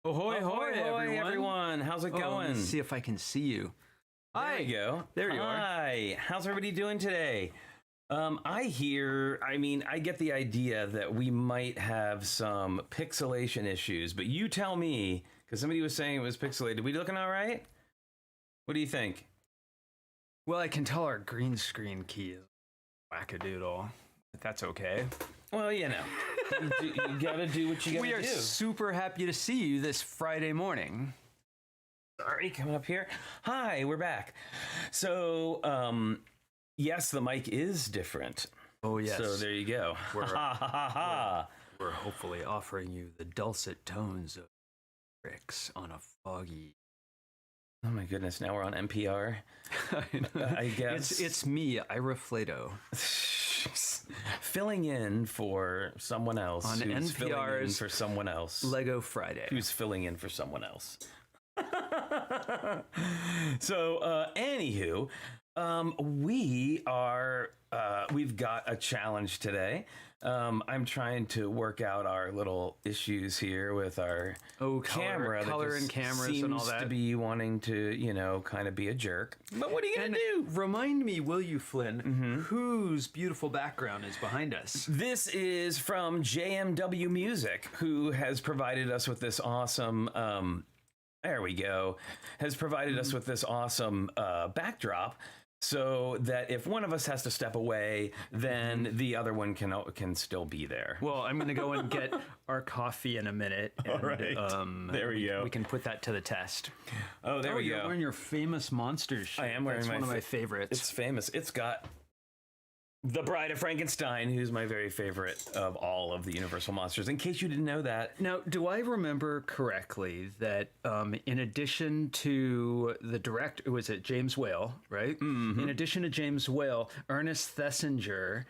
Ahoy, ahoy, everyone. How's it going? Let's see if I can see you. There you go. There you are. Hi. How's everybody doing today? I get the idea that we might have some pixelation issues, but you tell me, because somebody was saying it was pixelated. We looking all right? What do you think? Well, I can tell our green screen key is wackadoodle, but that's okay. Well, you gotta do what you gotta do. We are super happy to see you this Friday morning. Sorry, coming up here. Hi, we're back. So, yes, the mic is different. Oh, yes. So there you go. We're hopefully offering you the dulcet tones of bricks on a foggy... Oh my goodness, now we're on NPR. I guess. It's me, Ira Flato. Filling in for someone else. On who's NPR's filling in for someone else. Lego Friday. Who's filling in for someone else. So, anywho, we've got a challenge today. I'm trying to work out our little issues here with our camera. Color and cameras and all that. Seems to be wanting to, kind of be a jerk. But what are you going to do? Remind me, will you, Flynn, whose beautiful background is behind us? This is from JMW Music, who has provided us with this awesome... there we go. Has provided us with this awesome backdrop, so that if one of us has to step away, then the other one can still be there. Well, I'm going to go and get our coffee in a minute. And, all right. There we go. We can put that to the test. Oh, there we go. You're wearing your famous Monsters shirt. I am wearing That's one of my favorites. It's famous. It's got The Bride of Frankenstein, who's my very favorite of all of the Universal monsters, in case you didn't know that. Now, do I remember correctly that in addition to the director, was it James Whale, right? Mm-hmm. In addition to James Whale, Ernest Thesiger,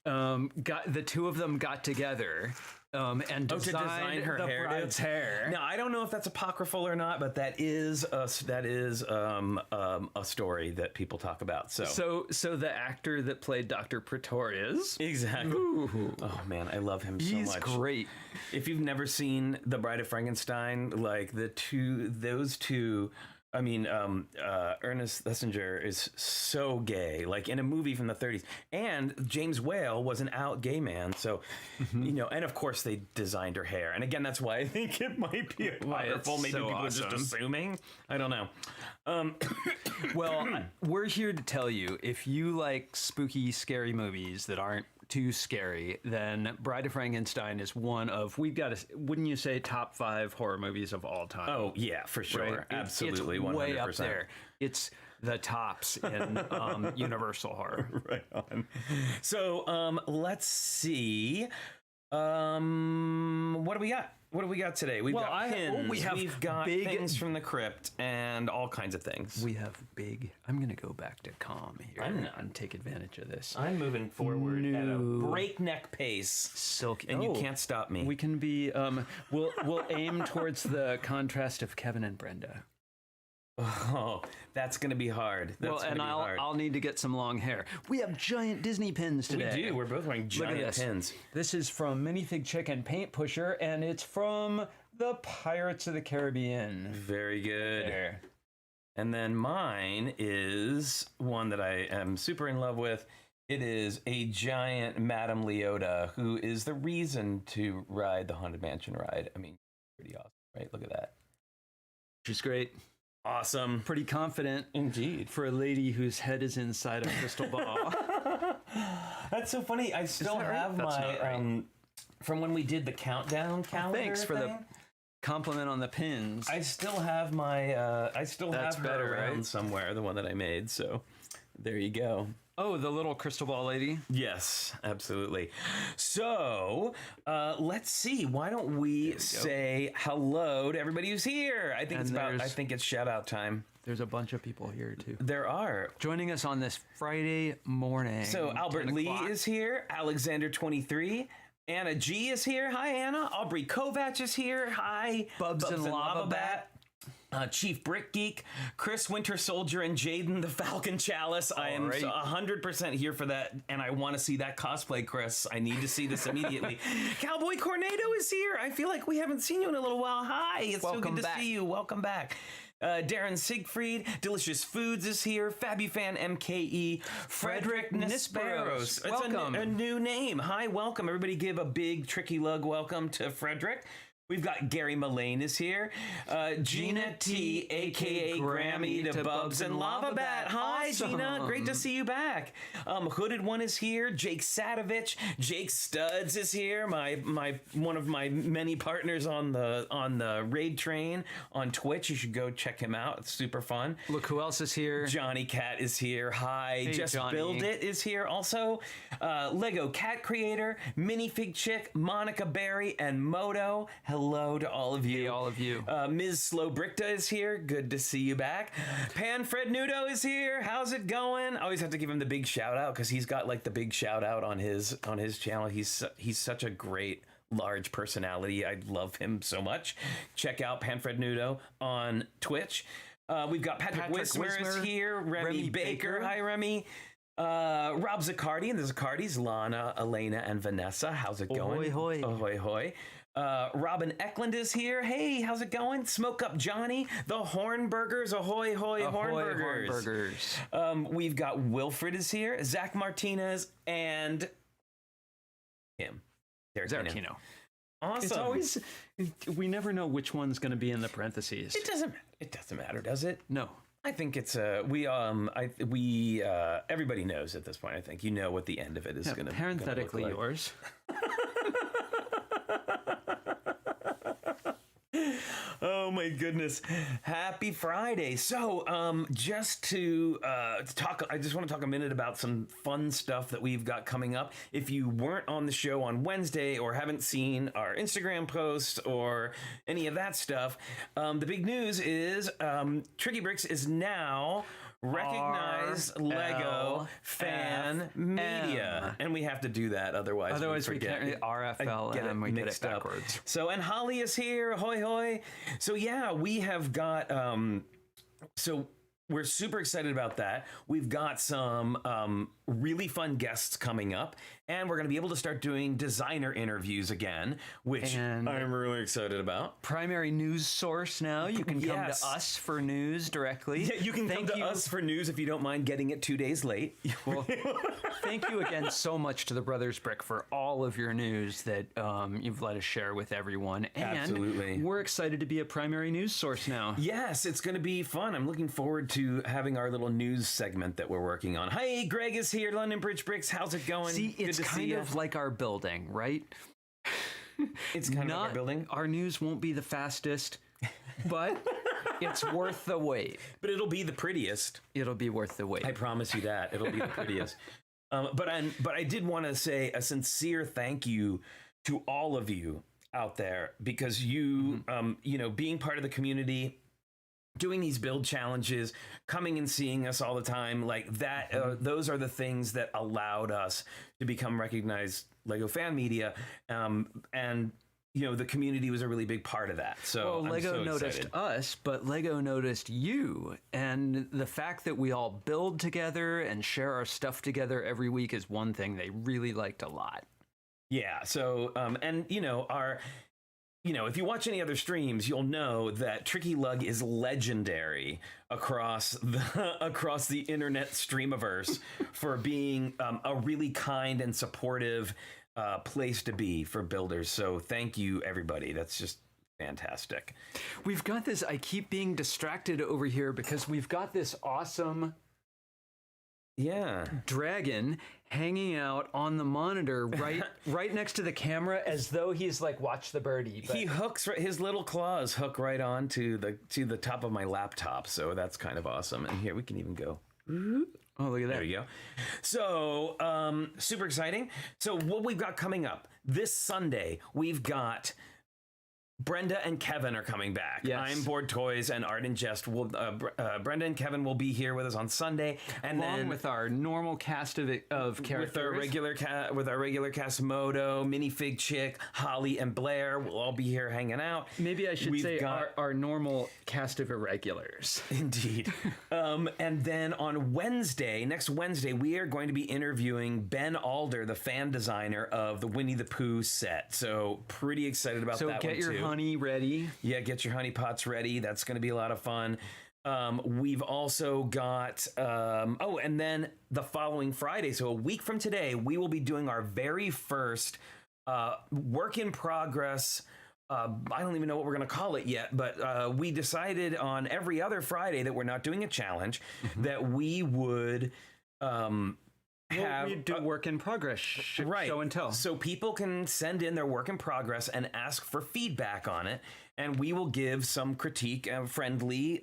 the two of them got together and designed her the bride's hair. Now, I don't know if that's apocryphal or not, but that is a story that people talk about. So the actor that played Dr. Pretorius. Exactly. Ooh. Oh man, I love him so much. He's great. If you've never seen The Bride of Frankenstein, like those two. I mean, Ernest Thesiger is so gay, like in a movie from the 30s. And James Whale was an out gay man. So, and of course they designed her hair. And again, that's why I think it might be apocryphal. Maybe people are just assuming. I don't know. Well, we're here to tell you, if you like spooky, scary movies that aren't too scary, then Bride of Frankenstein is one of, wouldn't you say, top 5 horror movies of all time? Oh, yeah, for sure. Right? Absolutely. It's 100%. way up there. It's the tops in Universal horror. Right on. So let's see. What do we got? What do we got today? We've got pins. We've got things from the crypt and all kinds of things. We have I'm going to go back to calm here and take advantage of this. I'm moving forward at a breakneck pace. Silky. And you can't stop me. We can be, we'll aim towards the contrast of Kevin and Brenda. Oh, that's going to be hard. I'll need to get some long hair. We have giant Disney pins today. We do. We're both wearing giant pins. This is from Minifig Chicken Paint Pusher, and it's from the Pirates of the Caribbean. Very good. There. And then mine is one that I am super in love with. It is a giant Madame Leota, who is the reason to ride the Haunted Mansion ride. I mean, pretty awesome, right? Look at that. She's great. Awesome. Pretty confident. Indeed. For a lady whose head is inside a crystal ball. That's so funny. I still have my, from when we did the countdown calendar. Thanks for the compliment on the pins. I still have my, have her around somewhere, the one that I made. So there you go. Oh, the little crystal ball lady? Yes, absolutely. So, let's see. Why don't we say hello to everybody who's here? I think it's shout out time. There's a bunch of people here too. There are. Joining us on this Friday morning. So Albert Lee is here. Alexander 23. Anna G is here. Hi, Anna. Aubrey Kovac is here. Hi. Bubs and Lava Bat. Chief Brick Geek, Chris Winter Soldier, and Jaden the Falcon Chalice. I am 100% here for that, and I want to see that cosplay, Chris. I need to see this immediately. Cowboy Cornado is here. I feel like we haven't seen you in a little while. Hi, it's so good to see you. Welcome back. Darren Siegfried, Delicious Foods is here. Fabufan MKE, Frederick Nisperos. Welcome. It's a new name. Hi, welcome. Everybody give a big Tricky Lug welcome to Frederick. We've got Gary Mullane is here. Gina T, a.k.a. Grammy, to Bubs and Lava Bat. Hi, awesome. Gina. Great to see you back. Hooded One is here. Jake Sadovich. Jake Studs is here. One of my many partners on the Raid Train on Twitch. You should go check him out. It's super fun. Look who else is here. Johnny Cat is here. Hi. Hey, Just Johnny. Build It is here. Also, Lego Cat Creator, Minifig Chick, Monica Berry, and Moto. Hello to all of you. Hey, all of you. Ms. Slow Brickta is here. Good to see you back. Pan Fred Nudo is here. How's it going? I always have to give him the big shout out because he's got like the big shout out on his channel. He's such a great large personality. I love him so much. Check out Pan Fred Nudo on Twitch. We've got Patrick Wismer is here. Remy Baker. Hi, Remy. Rob Zaccardi and the Zaccardis, Lana, Elena, and Vanessa. How's it going? Ahoy, hoy. Ahoy, hoy. Robin Eklund is here. Hey, how's it going? Smoke Up Johnny, the Hornburgers. Ahoy, hoy, Ahoy, Hornburgers. We've got Wilfred is here. Zach Martinez and him. Zarkino. Awesome. It's always, we never know which one's going to be in the parentheses. It doesn't matter, does it? No. I think it's everybody knows at this point. I think you know what the end of it is going to be. Parenthetically yours. Oh my goodness. Happy Friday. So, just to talk, I just want to talk a minute about some fun stuff that we've got coming up. If you weren't on the show on Wednesday or haven't seen our Instagram posts or any of that stuff, the big news is TrickyBricks is now recognized Lego fan media, and we have to do that, otherwise we can't. RFLM, we get it backwards. So, and Holly is here. Hoy hoy. So yeah, we have got so we're super excited about that. We've got some really fun guests coming up, and we're going to be able to start doing designer interviews again, which I'm really excited about. Primary news source now. You can come to us for news directly. Yeah, you can come to us for news if you don't mind getting it 2 days late. Well, thank you again so much to the Brothers Brick for all of your news that you've let us share with everyone. And absolutely. We're excited to be a primary news source now. Yes, it's going to be fun. I'm looking forward to having our little news segment that we're working on. Hey, Greg is here. London Bridge Bricks. How's it going? See, it's kind of like our building, right? It's kind of like our building. Our news won't be the fastest, but it's worth the wait. But it'll be the prettiest. It'll be worth the wait. I promise you that. It'll be the prettiest. But I did want to say a sincere thank you to all of you out there, because you, being part of the community, doing these build challenges, coming and seeing us all the time, like that, those are the things that allowed us to become recognized Lego fan media. And the community was a really big part of that. So Lego noticed us, but Lego noticed you. And the fact that we all build together and share our stuff together every week is one thing they really liked a lot. Yeah. So, if you watch any other streams, you'll know that Tricky Lug is legendary across the internet streamiverse for being a really kind and supportive place to be for builders. So thank you, everybody. That's just fantastic. We've got this. I keep being distracted over here because we've got this awesome dragon hanging out on the monitor right next to the camera, as though he's like, watch the birdie. But he hooks his little claws hook right on to the top of my laptop, so that's kind of awesome. And here we can even go. Oh, look at that. There you go. So super exciting. So what we've got coming up this Sunday, we've got Brenda and Kevin are coming back. Yes. I'm Bored Toys and Art and Jest will. Brenda and Kevin will be here with us on Sunday, and Along then with our normal cast of characters. with our regular cast, Moto, Minifig Chick, Holly, and Blair will all be here hanging out. Maybe I should say our normal cast of irregulars. Indeed. And then on next Wednesday, we are going to be interviewing Ben Alder, the fan designer of the Winnie the Pooh set. So pretty excited about that one too. So get your honey ready. Yeah, get your honey pots ready. That's going to be a lot of fun. We've also got, and then the following Friday, so a week from today, we will be doing our very first work in progress. I don't even know what we're going to call it yet, but we decided on every other Friday that we're not doing a challenge, that we would we do work in progress show and tell. So people can send in their work in progress and ask for feedback on it, and we will give some critique, friendly,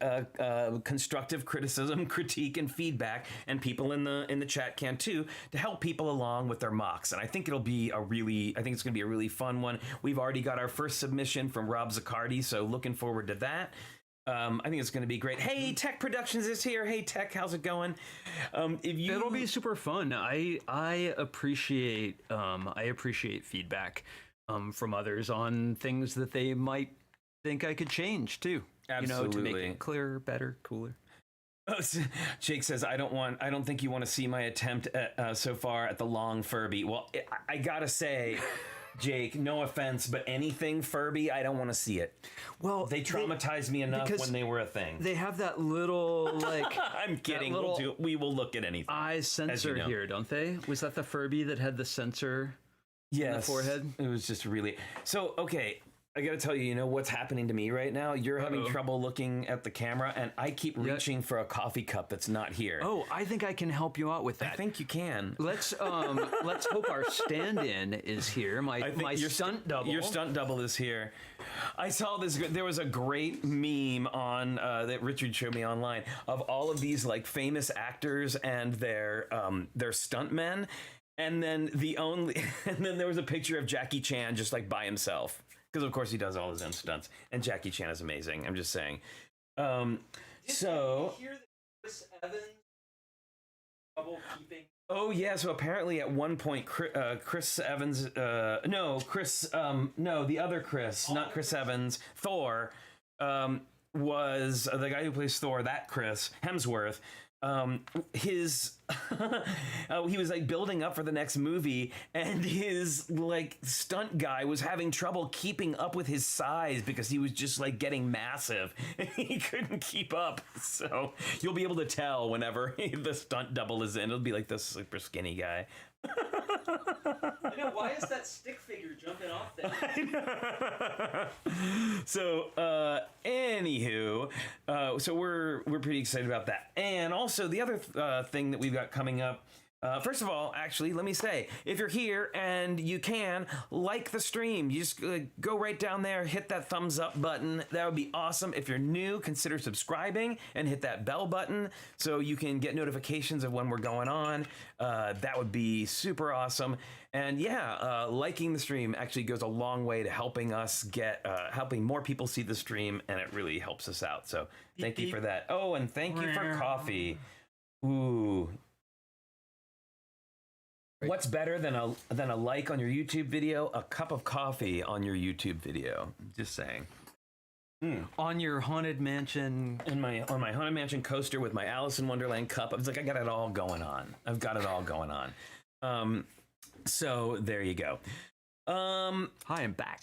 constructive criticism, critique, and feedback, and people in the chat can too, to help people along with their mocks. And I think it's going to be a really fun one. We've already got our first submission from Rob Zaccardi, so looking forward to that. I think it's going to be great. Hey, Tech Productions is here. Hey, Tech, how's it going? It'll be super fun. I appreciate feedback from others on things that they might think I could change too. Absolutely. To make it clearer, better, cooler. Oh, Jake says, I don't think you want to see my attempt at, so far at the long Furby. Well, I gotta say, Jake, no offense, but anything Furby, I don't want to see it. Well, they traumatized me enough when they were a thing. They have that little, I'm kidding. We will look at anything. Eye sensor here, don't they? Was that the Furby that had the sensor in the forehead? It was just really... So, okay, I got to tell you, you know what's happening to me right now? You're having trouble looking at the camera, and I keep reaching for a coffee cup that's not here. Oh, I think I can help you out with that. I think you can. Let's hope our stand-in is here. My stunt double. Your stunt double is here. I saw this. There was a great meme on that Richard showed me online of all of these famous actors and their stuntmen, and then there was a picture of Jackie Chan just by himself. Because, of course, he does all his own stunts. And Jackie Chan is amazing. I'm just saying. Did you hear that Chris Evans trouble keeping... Oh, yeah. So apparently at one point, Chris Evans... the other Chris, not Chris Evans, Thor, was the guy who plays Thor, that Chris Hemsworth. He was building up for the next movie, and his stunt guy was having trouble keeping up with his size because he was just getting massive and he couldn't keep up. So you'll be able to tell whenever the stunt double is in. It'll be this super skinny guy. I know, why is that stick figure jumping off there? So, anywho, so we're pretty excited about that. And also the other thing that we've got coming up, first of all, actually, let me say, if you're here and you can, like the stream. You just go right down there, hit that thumbs up button. That would be awesome. If you're new, consider subscribing and hit that bell button so you can get notifications of when we're going on. That would be super awesome. And yeah, liking the stream actually goes a long way to helping us helping more people see the stream, and it really helps us out. So thank you for that. Oh, and thank you for coffee. Ooh. What's better than a like on your YouTube video? A cup of coffee on your YouTube video. Just saying. On your Haunted Mansion... on my Haunted Mansion coaster with my Alice in Wonderland cup. I was I got it all going on. I've got it all going on. So there you go. Hi, I'm back.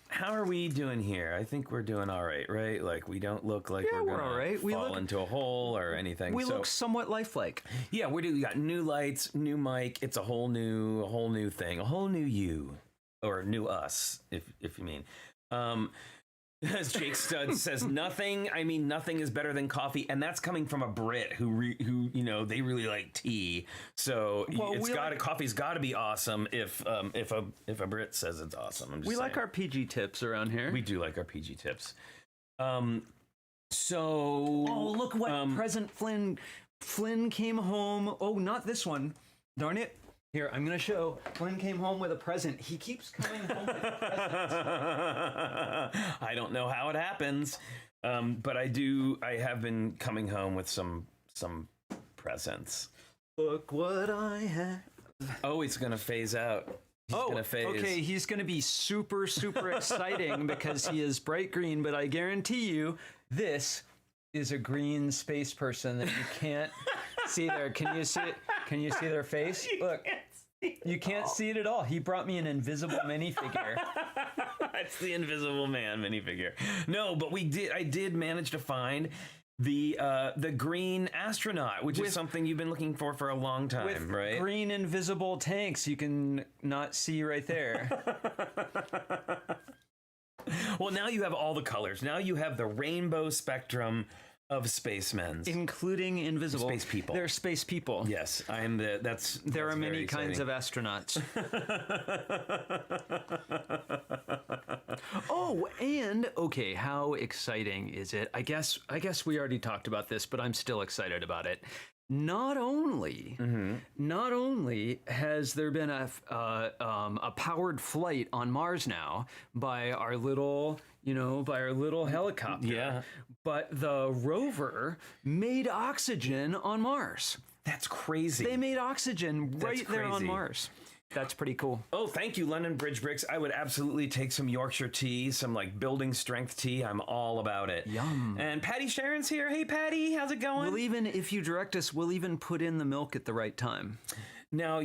How are we doing here? I think we're doing all right, right? We don't look like we're all gonna right. fall into a hole or anything. We look somewhat lifelike. Yeah, we got new lights, new mic. It's a whole new thing, a whole new you, or new us, if you mean. As Jake Stud says, nothing is better than coffee, and that's coming from a Brit who they really like tea. So coffee's got to be awesome if a Brit says it's awesome. I'm just saying. Like our PG tips around here. We do like our PG tips. Oh, look what present Flynn came home. Oh, not this one. Darn it. Here, I'm going to show. Flynn came home with a present. He keeps coming home with presents. I don't know how it happens, but I have been coming home with some presents. Look what I have. Oh, it's going to phase out. He's gonna phase. Okay, he's going to be super, super exciting because he is bright green, but I guarantee you this is a green space person that you can't see there. Can you see it? Can you see their face? Look, you can't see it at all. He brought me an invisible minifigure. It's the Invisible Man minifigure. No, but I did manage to find the green astronaut, which is something you've been looking for a long time, with right? Green invisible tanks you can not see right there. Well, now you have all the colors. Now you have the rainbow spectrum of spacemen, including invisible space people. They're space people. Yes, I am the. There are many kinds of astronauts. Oh, and okay, how exciting is it? I guess we already talked about this, but I'm still excited about it. Not only has there been a powered flight on Mars now by our little helicopter. Yeah. But the rover made oxygen on Mars. That's crazy. They made oxygen right there on Mars. That's pretty cool. Oh, thank you, London Bridge Bricks. I would absolutely take some Yorkshire tea, some like building strength tea. I'm all about it. Yum. And Patty Sharon's here. Hey, Patty, how's it going? We'll even, if you direct us, we'll even put in the milk at the right time. Now,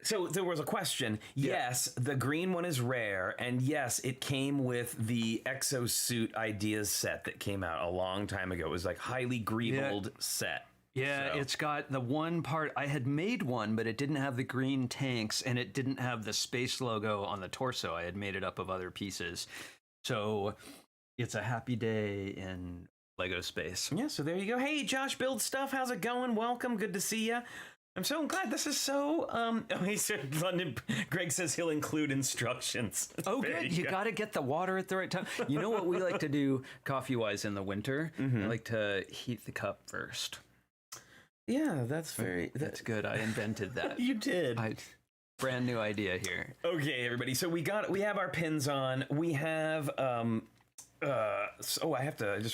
so there was a question. Yeah. Yes, the green one is rare, and yes, it came with the exosuit ideas set that came out a long time ago. It was like highly greebled set. Yeah, So- it's got the one part. I had made one, but it didn't have the green tanks, and it didn't have the space logo on the torso. I had made it up of other pieces. So it's a happy day in Lego space. Yeah, so there you go. Hey, Josh Build Stuff, how's it going? Welcome, good to see you. I'm so glad. This is so. Oh, he said London. Greg says he'll include instructions. Oh, There good. You got to get the water at the right time. You know what we like to do coffee-wise in the winter? I like to heat the cup first. Yeah, that's very. That's good. I invented that. You did. Brand new idea here. Okay, everybody. So we have our pins on. We have. I just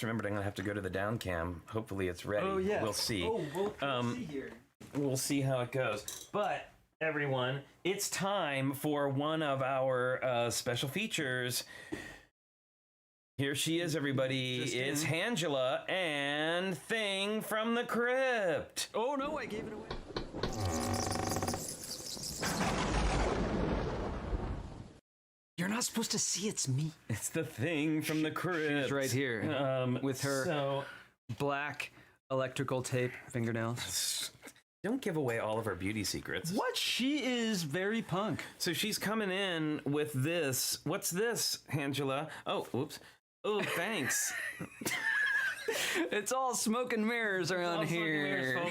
remembered I'm gonna have to go to the down cam. Hopefully it's ready. Oh yeah. We'll see. Oh, we'll see here. We'll see how it goes. But everyone, it's time for one of our special features. Here she is, everybody. It's Angela and Thing from the Crypt. Oh no, I gave it away. You're not supposed to see it's me. It's the Thing from the Crypt. She's right here with her black electrical tape fingernails. Don't give away all of our beauty secrets. What? She is very punk. So she's coming in with this. What's this, Angela? Oh, oops. Oh, thanks. It's all smoke and mirrors around here.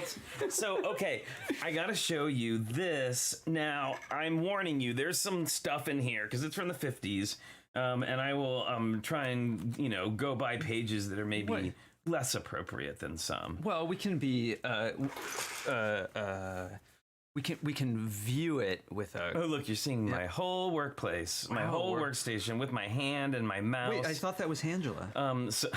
So, okay, I gotta show you this. Now, I'm warning you, there's some stuff in here, because it's from the 50s, and I will try and, go by pages that are maybe less appropriate than some. Well, we can be, we can view it with a... Oh, look, you're seeing my whole workplace, my whole workstation with my hand and my mouse. Wait, I thought that was Angela. So...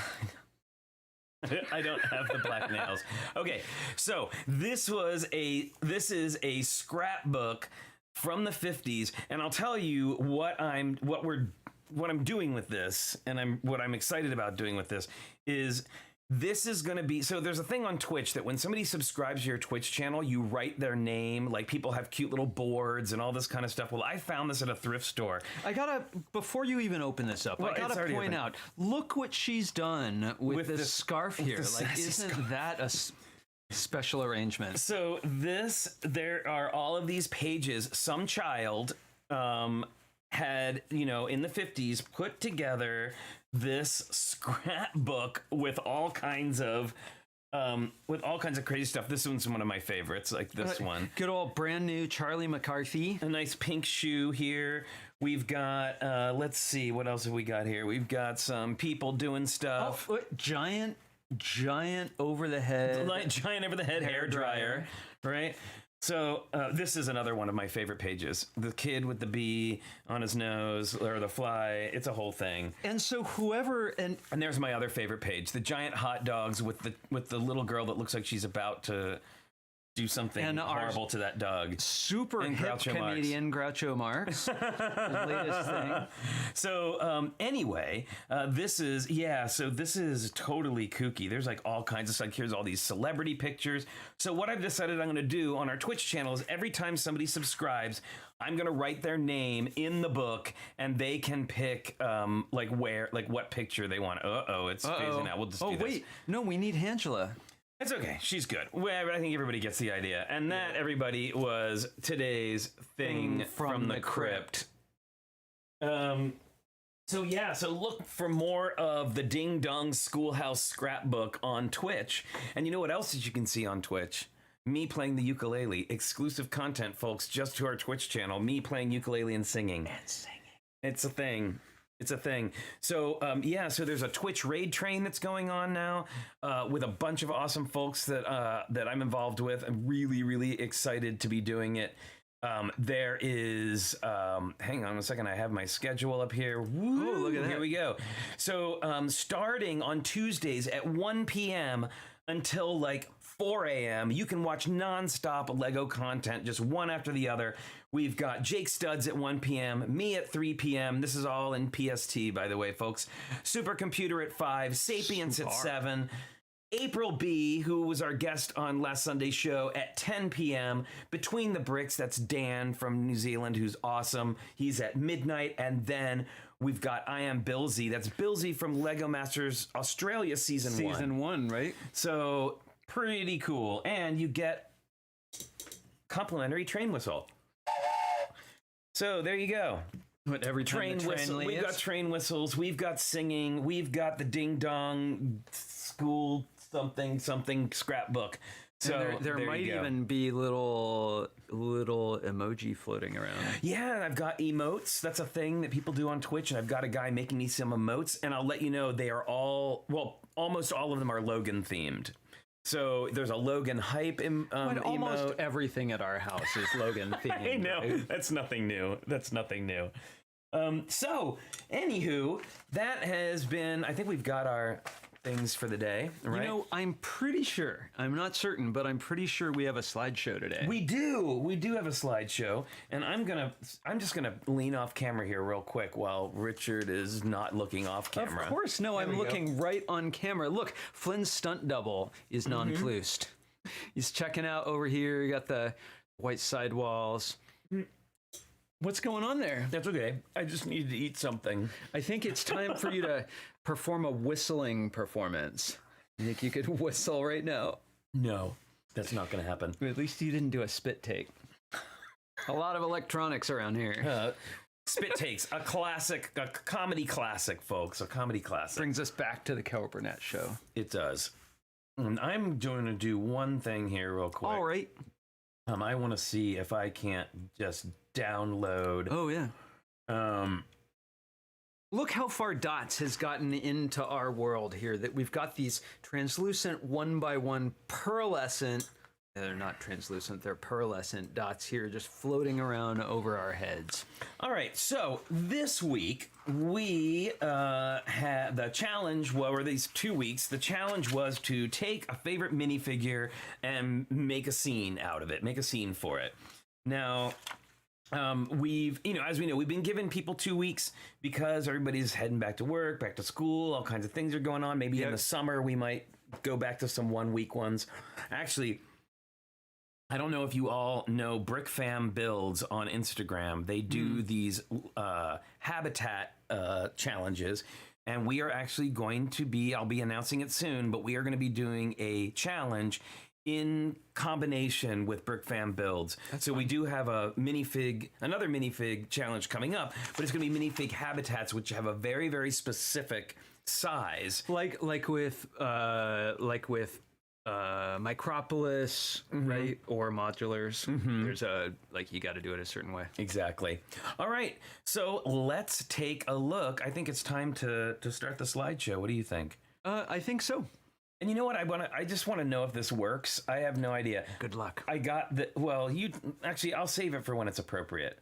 I don't have the black nails. Okay, so this is a scrapbook from the 50s, and I'll tell you what I'm doing with this, and what I'm excited about doing with this is this is going to be, so there's a thing on Twitch that when somebody subscribes to your Twitch channel, you write their name, like people have cute little boards and all this kind of stuff. Well, I found this at a thrift store. Before you even open this up, I gotta point out, look what she's done with this scarf here. Like, isn't that a special arrangement? So there are all of these pages. Some child had, in the 50s put together this scrapbook with all kinds of crazy stuff. This one's one of my favorites, like this one. Good old brand new Charlie McCarthy. A nice pink shoe here. We've got, let's see, what else have we got here? We've got some people doing stuff. Giant over the head. Giant over the head hair dryer. Right? So this is another one of my favorite pages. The kid with the bee on his nose, or the fly. It's a whole thing. And so whoever and there's my other favorite page: the giant hot dogs with the little girl that looks like she's about to do something horrible to that dog. Super and hip comedian Groucho Marx, his latest thing. So anyway, this is totally kooky. There's like all kinds of stuff. Here's all these celebrity pictures. So what I've decided I'm going to do on our Twitch channel is every time somebody subscribes, I'm going to write their name in the book, and they can pick what picture they want. It's phasing out. We'll just do this. Wait, no, we need Angela. It's okay. She's good. Well, I think everybody gets the idea. And that, everybody, was today's thing from the crypt. So look for more of the Ding Dong Schoolhouse Scrapbook on Twitch. And you know what else that you can see on Twitch? Me playing the ukulele. Exclusive content, folks, just to our Twitch channel. Me playing ukulele and singing. It's a thing. It's a thing. So, so there's a Twitch raid train that's going on now with a bunch of awesome folks that I'm involved with. I'm really, really excited to be doing it. There is, hang on a second, I have my schedule up here. Woo, look at that. Here we go. So, starting on Tuesdays at 1 p.m. until like 4 a.m., you can watch nonstop Lego content, just one after the other. We've got Jake Studs at 1 p.m., me at 3 p.m. This is all in PST, by the way, folks. Supercomputer at 5, Sapiens at 7, April B, who was our guest on last Sunday's show, at 10 p.m. Between the Bricks, that's Dan from New Zealand, who's awesome. He's at midnight. And then we've got I Am Billsy. That's Billsy from LEGO Masters Australia Season 1. Season 1, right? So pretty cool. And you get complimentary train whistle. So there you go. What, every train whistle. We've got train whistles. We've got singing. We've got the Ding Dong School something scrapbook. So there might even be little emoji floating around. Yeah, I've got emotes. That's a thing that people do on Twitch, and I've got a guy making me some emotes, and I'll let you know they are almost all of them are Logan themed. So there's a Logan hype emote. Almost everything at our house is Logan themed. I know. Right? That's nothing new. So, anywho, that has been, I think we've got our things for the day, right? You know, I'm pretty sure, I'm not certain, but I'm pretty sure we have a slideshow today. We do have a slideshow, and I'm just gonna lean off camera here real quick while Richard is not looking off camera. Of course, no, I'm looking right on camera. Look, Flynn's stunt double is nonplussed. He's checking out over here. You got the white sidewalls. What's going on there? That's okay. I just need to eat something. I think it's time for you to perform a whistling performance. You think you could whistle right now? No, that's not going to happen. At least you didn't do a spit take. A lot of electronics around here. Spit takes, a classic, a comedy classic, folks. A comedy classic. Brings us back to the Cal Burnett show. It does. And I'm going to do one thing here real quick. All right. I want to see if I can't just download. Oh, yeah. Look how far Dots has gotten into our world here, that we've got these translucent 1x1 pearlescent, they're not translucent, they're pearlescent dots here just floating around over our heads. All right, so this week we had the challenge, or these 2 weeks, the challenge was to take a favorite minifigure and make a scene out of it, make a scene for it. Now, we've, as we know, we've been giving people 2 weeks because everybody's heading back to work, back to school, all kinds of things are going on. Maybe in the summer we might go back to some 1 week ones. Actually, I don't know if you all know Brick Fam Builds on Instagram. They do these habitat challenges. And we are actually going to be, I'll be announcing it soon, but we are going to be doing a challenge in combination with Brick Fam Builds. So we do have another minifig challenge coming up, but it's going to be minifig habitats, which have a very, very specific size. Like with Micropolis, right? Or modulars. There's you got to do it a certain way. Exactly. All right. So let's take a look. I think it's time to start the slideshow. What do you think? I think so. And you know what? I just want to know if this works. I have no idea. Good luck. I got the. Well, I'll save it for when it's appropriate.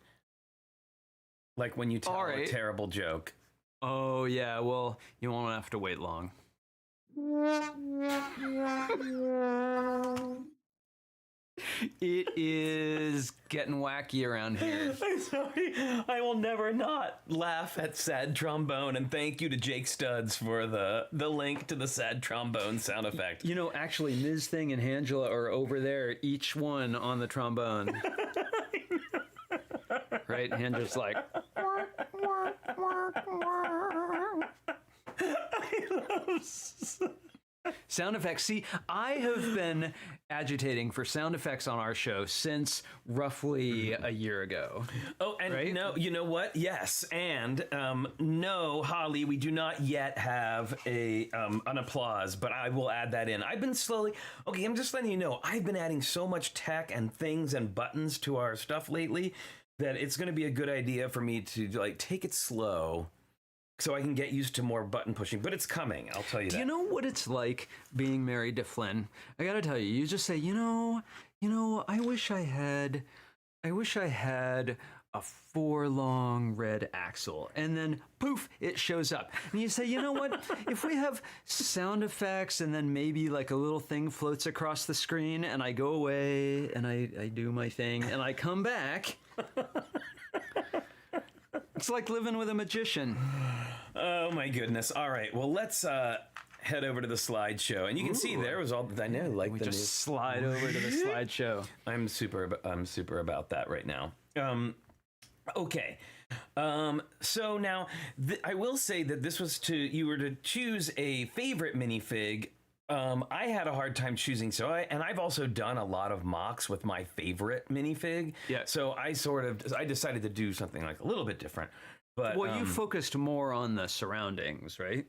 Like when you tell a terrible joke. Oh yeah. Well, you won't have to wait long. It is getting wacky around here. I'm sorry. I will never not laugh at sad trombone, and thank you to Jake Studs for the link to the sad trombone sound effect. You know, actually, Ms. Thing and Angela are over there, each one on the trombone. Right? Angela's like... Sound effects. See, I have been agitating for sound effects on our show since roughly a year ago. Oh, and right? No, you know what? Yes, and no, Holly, we do not yet have an applause, but I will add that in. I've been slowly. Okay, I'm just letting you know. I've been adding so much tech and things and buttons to our stuff lately that it's going to be a good idea for me to like take it slow. So I can get used to more button pushing, but it's coming. I'll tell you that. Do you know what it's like being married to Flynn? I got to tell you, you just say, you know, I wish I had a 4-long red axle, and then poof, it shows up. And you say, you know what? If we have sound effects, and then maybe like a little thing floats across the screen, and I go away, and I do my thing, and I come back. It's like living with a magician. Oh my goodness! All right, well let's head over to the slideshow, and you can see there was all I know. Like we the just new... slide over to the slideshow. I'm super about that right now. Okay. So now I will say that this was you were to choose a favorite minifig. I had a hard time choosing, and I've also done a lot of mocks with my favorite minifig. Yeah. So I decided to do something like a little bit different. But well, you focused more on the surroundings, right?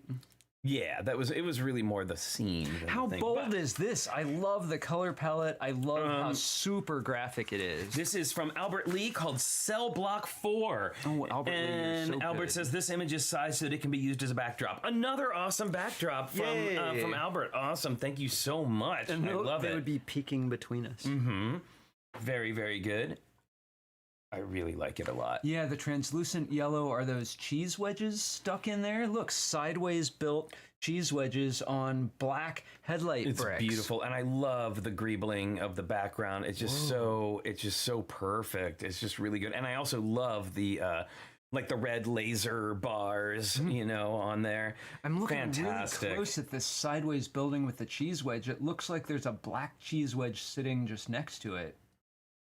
Yeah, it was really more the scene. How bold is this? I love the color palette. I love how super graphic it is. This is from Albert Lee called Cell Block 4. Oh, Albert Lee, and you're so Albert good. says this image is sized so that it can be used as a backdrop. Another awesome backdrop from Albert. Awesome. Thank you so much. And I love it. They would be peeking between us. Mm-hmm. Very, very good. I really like it a lot. Yeah, the translucent yellow are those cheese wedges stuck in there. Look, sideways built cheese wedges on black headlight bricks. It's beautiful, and I love the greebling of the background. It's just so perfect. It's just really good, and I also love the like the red laser bars, on there. I'm looking Fantastic. really close at this sideways building with the cheese wedge. It looks like there's a black cheese wedge sitting just next to it.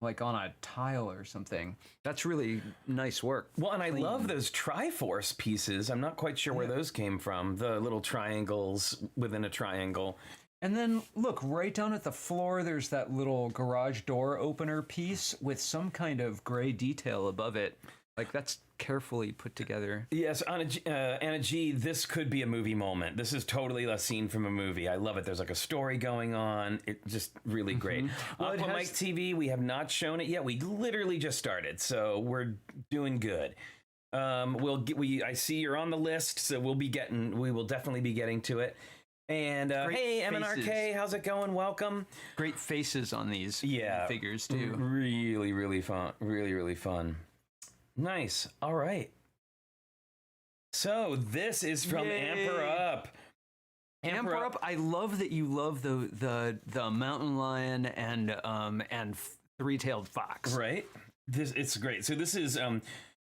Like on a tile or something. That's really nice work. Well, and I love those Triforce pieces. I'm not quite sure where those came from. The little triangles within a triangle. And then look, right down at the floor, there's that little garage door opener piece with some kind of gray detail above it. Like that's carefully put together. Yes, Anna G, this could be a movie moment. This is totally a scene from a movie. I love it. There's like a story going on. It's just really great. Well, Aqua Mike TV, we have not shown it yet. We literally just started, so we're doing good. I see you're on the list, so we will definitely be getting to it. And hey, MNRK, how's it going? Welcome. Great faces on these figures too. Really, really fun. Really, really fun. Nice. All right. So this is from Amper Up. Amper Up. I love that you love the mountain lion and three-tailed fox. Right. It's great. So this is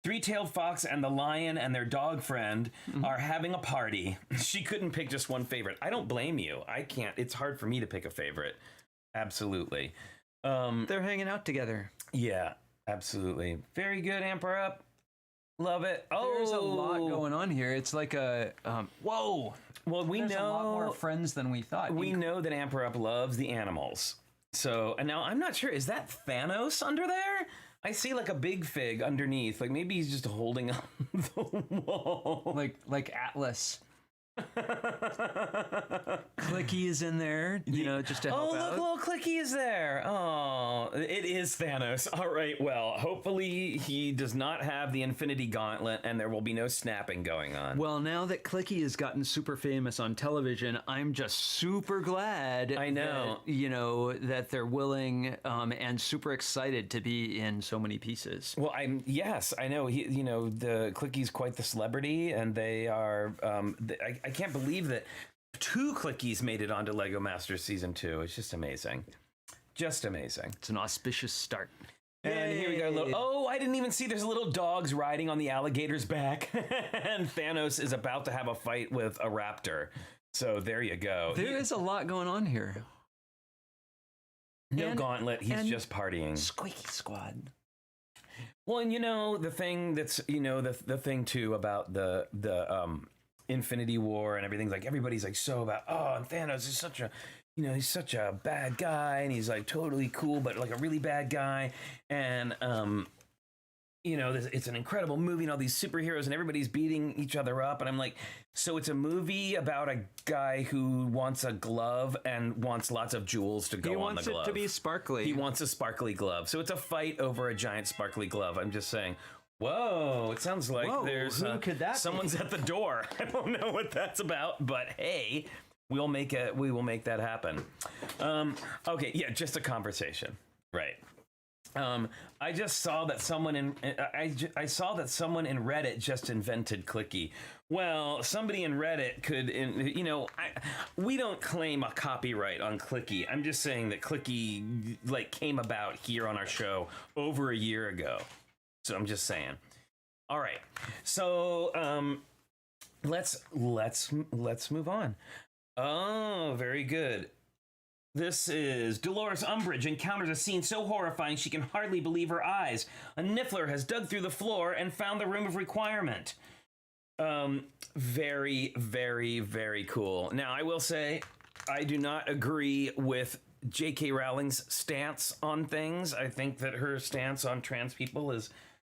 three-tailed fox and the lion and their dog friend are having a party. She couldn't pick just one favorite. I don't blame you. I can't. It's hard for me to pick a favorite. Absolutely. They're hanging out together. Yeah. Absolutely. Very good, Amper Up. Love it. Oh, there's a lot going on here. It's like a whoa. Well, there's a lot more friends than we thought. We know that Amper Up loves the animals. So, and now I'm not sure. Is that Thanos under there? I see like a big fig underneath. Like maybe he's just holding on the wall. Like Atlas. Clicky is in there, just to help out. Look, little Clicky is there. Oh, it is Thanos. All right, well, hopefully he does not have the Infinity Gauntlet and there will be no snapping going on. Well, now that Clicky has gotten super famous on television, I'm just super glad. I know. That they're willing and super excited to be in so many pieces. Well, yes, I know. The Clicky's quite the celebrity, and they are. I can't believe that 2 Clickies made it onto Lego Masters Season 2. It's just amazing. Just amazing. It's an auspicious start. And here we go. Oh, I didn't even see there's little dogs riding on the alligator's back. And Thanos is about to have a fight with a raptor. So there you go. There is a lot going on here. No gauntlet. He's just partying. Squeaky Squad. Well, and the thing that's, the thing too about the Infinity War and everything's like, everybody's like so about, and Thanos is such a, he's such a bad guy and he's like totally cool, but like a really bad guy. And, it's an incredible movie and all these superheroes and everybody's beating each other up. And I'm like, so it's a movie about a guy who wants a glove and wants lots of jewels to go on the glove. He wants it to be sparkly. He wants a sparkly glove. So it's a fight over a giant sparkly glove. I'm just saying, whoa, it sounds like there's could that someone's at the door. I don't know what that's about, but hey, we will make that happen. Okay, yeah, just a conversation. Right. I just saw that someone I saw that someone in Reddit just invented Clicky. Well, somebody in Reddit could, we don't claim a copyright on Clicky. I'm just saying that Clicky came about here on our show over a year ago. So I'm just saying. All right. So let's move on. Oh, very good. This is Dolores Umbridge encounters a scene so horrifying she can hardly believe her eyes. A niffler has dug through the floor and found the room of requirement. Very, very, very cool. Now, I will say, I do not agree with J.K. Rowling's stance on things. I think that her stance on trans people is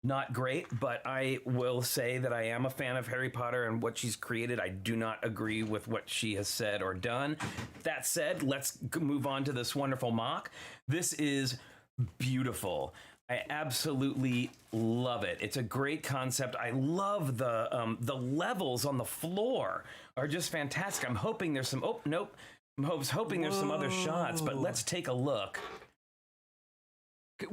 not great, but I will say that I am a fan of Harry Potter and what she's created. I do not agree with what she has said or done. That said, let's move on to this wonderful mock. This is beautiful. I absolutely love it. It's a great concept. I love the levels on the floor are just fantastic. I'm hoping there's some. Oh nope. I'm hoping there's some other shots, but let's take a look.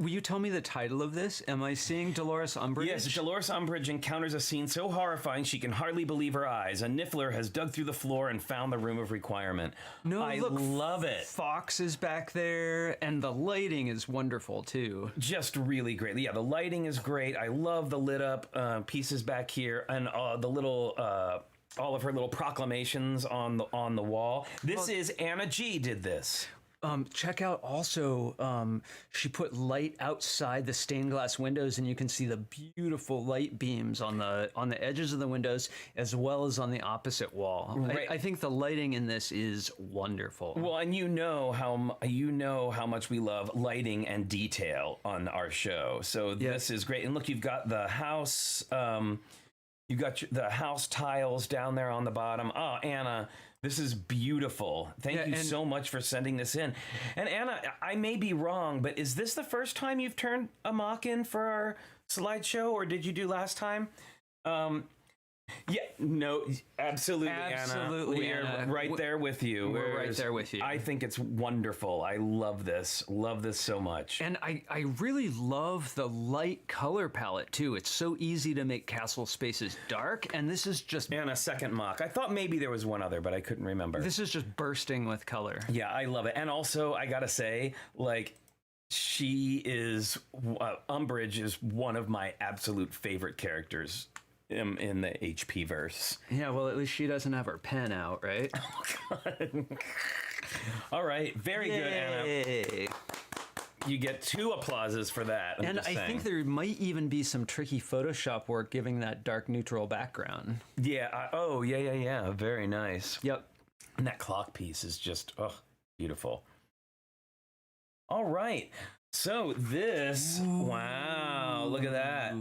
Will you tell me the title of this? Am I seeing Dolores Umbridge? Yes, Dolores Umbridge encounters a scene so horrifying she can hardly believe her eyes. A niffler has dug through the floor and found the room of requirement. No, I look, love it. Fox is back there, and the lighting is wonderful, too. Just really great. Yeah, the lighting is great. I love the lit up pieces back here, and the little... all of her little proclamations on the wall. This is Anna G. did this. Check out also, she put light outside the stained glass windows, and you can see the beautiful light beams on the edges of the windows as well as on the opposite wall. Right. I think the lighting in this is wonderful. Well, and you know how much we love lighting and detail on our show. So this is great. And look, you've got the house. You've got the house tiles down there on the bottom. Oh, Anna, this is beautiful. Thank you so much for sending this in. And Anna, I may be wrong, but is this the first time you've turned a mock in for our slideshow, or did you do last time? Yeah, no, absolutely, Anna. We are right there with you. We're right there with you. I think it's wonderful. I love this. Love this so much. And I really love the light color palette, too. It's so easy to make castle spaces dark, and this is just... And a second mock. I thought maybe there was one other, but I couldn't remember. This is just bursting with color. Yeah, I love it. And also, I gotta say, she is... Umbridge is one of my absolute favorite characters in the HP verse. Yeah, well, at least she doesn't have her pen out, right? Oh, God. All right, very good, Anna. You get 2 applauses for that. And I think there might even be some tricky Photoshop work giving that dark neutral background. Yeah. Yeah. Very nice. Yep. And that clock piece is just beautiful. All right. So this, wow, look at that.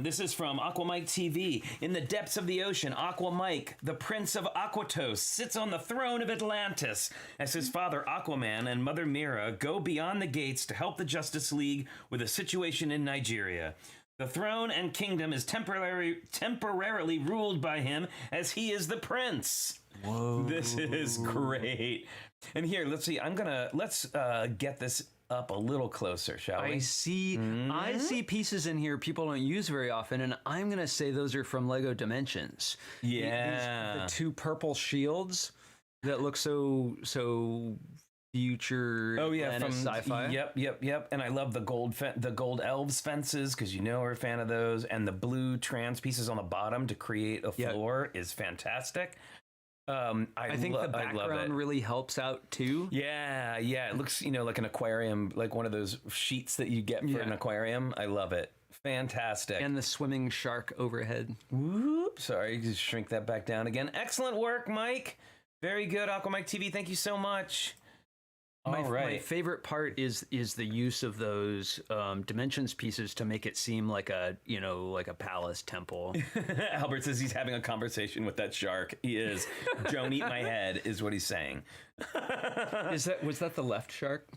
This is from Aqua Mike TV. In the depths of the ocean, Aqua Mike, the prince of Aquatos, sits on the throne of Atlantis as his father Aquaman and mother Mira go beyond the gates to help the Justice League with a situation in Nigeria. The throne and kingdom is temporarily ruled by him as he is the prince. Whoa. This is great. And here, let's see. Let's get this up a little closer, shall we? I see pieces in here people don't use very often, and I'm gonna say those are from Lego Dimensions. Yeah. The two purple shields that look so future. Oh yeah, from sci-fi. Yep. And I love the gold elves fences because we're a fan of those, and the blue trans pieces on the bottom to create a floor is fantastic. I think the background really helps out too. Yeah. It looks, like an aquarium, like one of those sheets that you get for an aquarium. I love it. Fantastic. And the swimming shark overhead. Whoop. Sorry, just shrink that back down again. Excellent work, Mike. Very good, Aqua Mike TV. Thank you so much. My favorite part is the use of those dimensions pieces to make it seem like a palace temple. Albert says he's having a conversation with that shark. He is. Don't eat my head is what he's saying. Was that the left shark?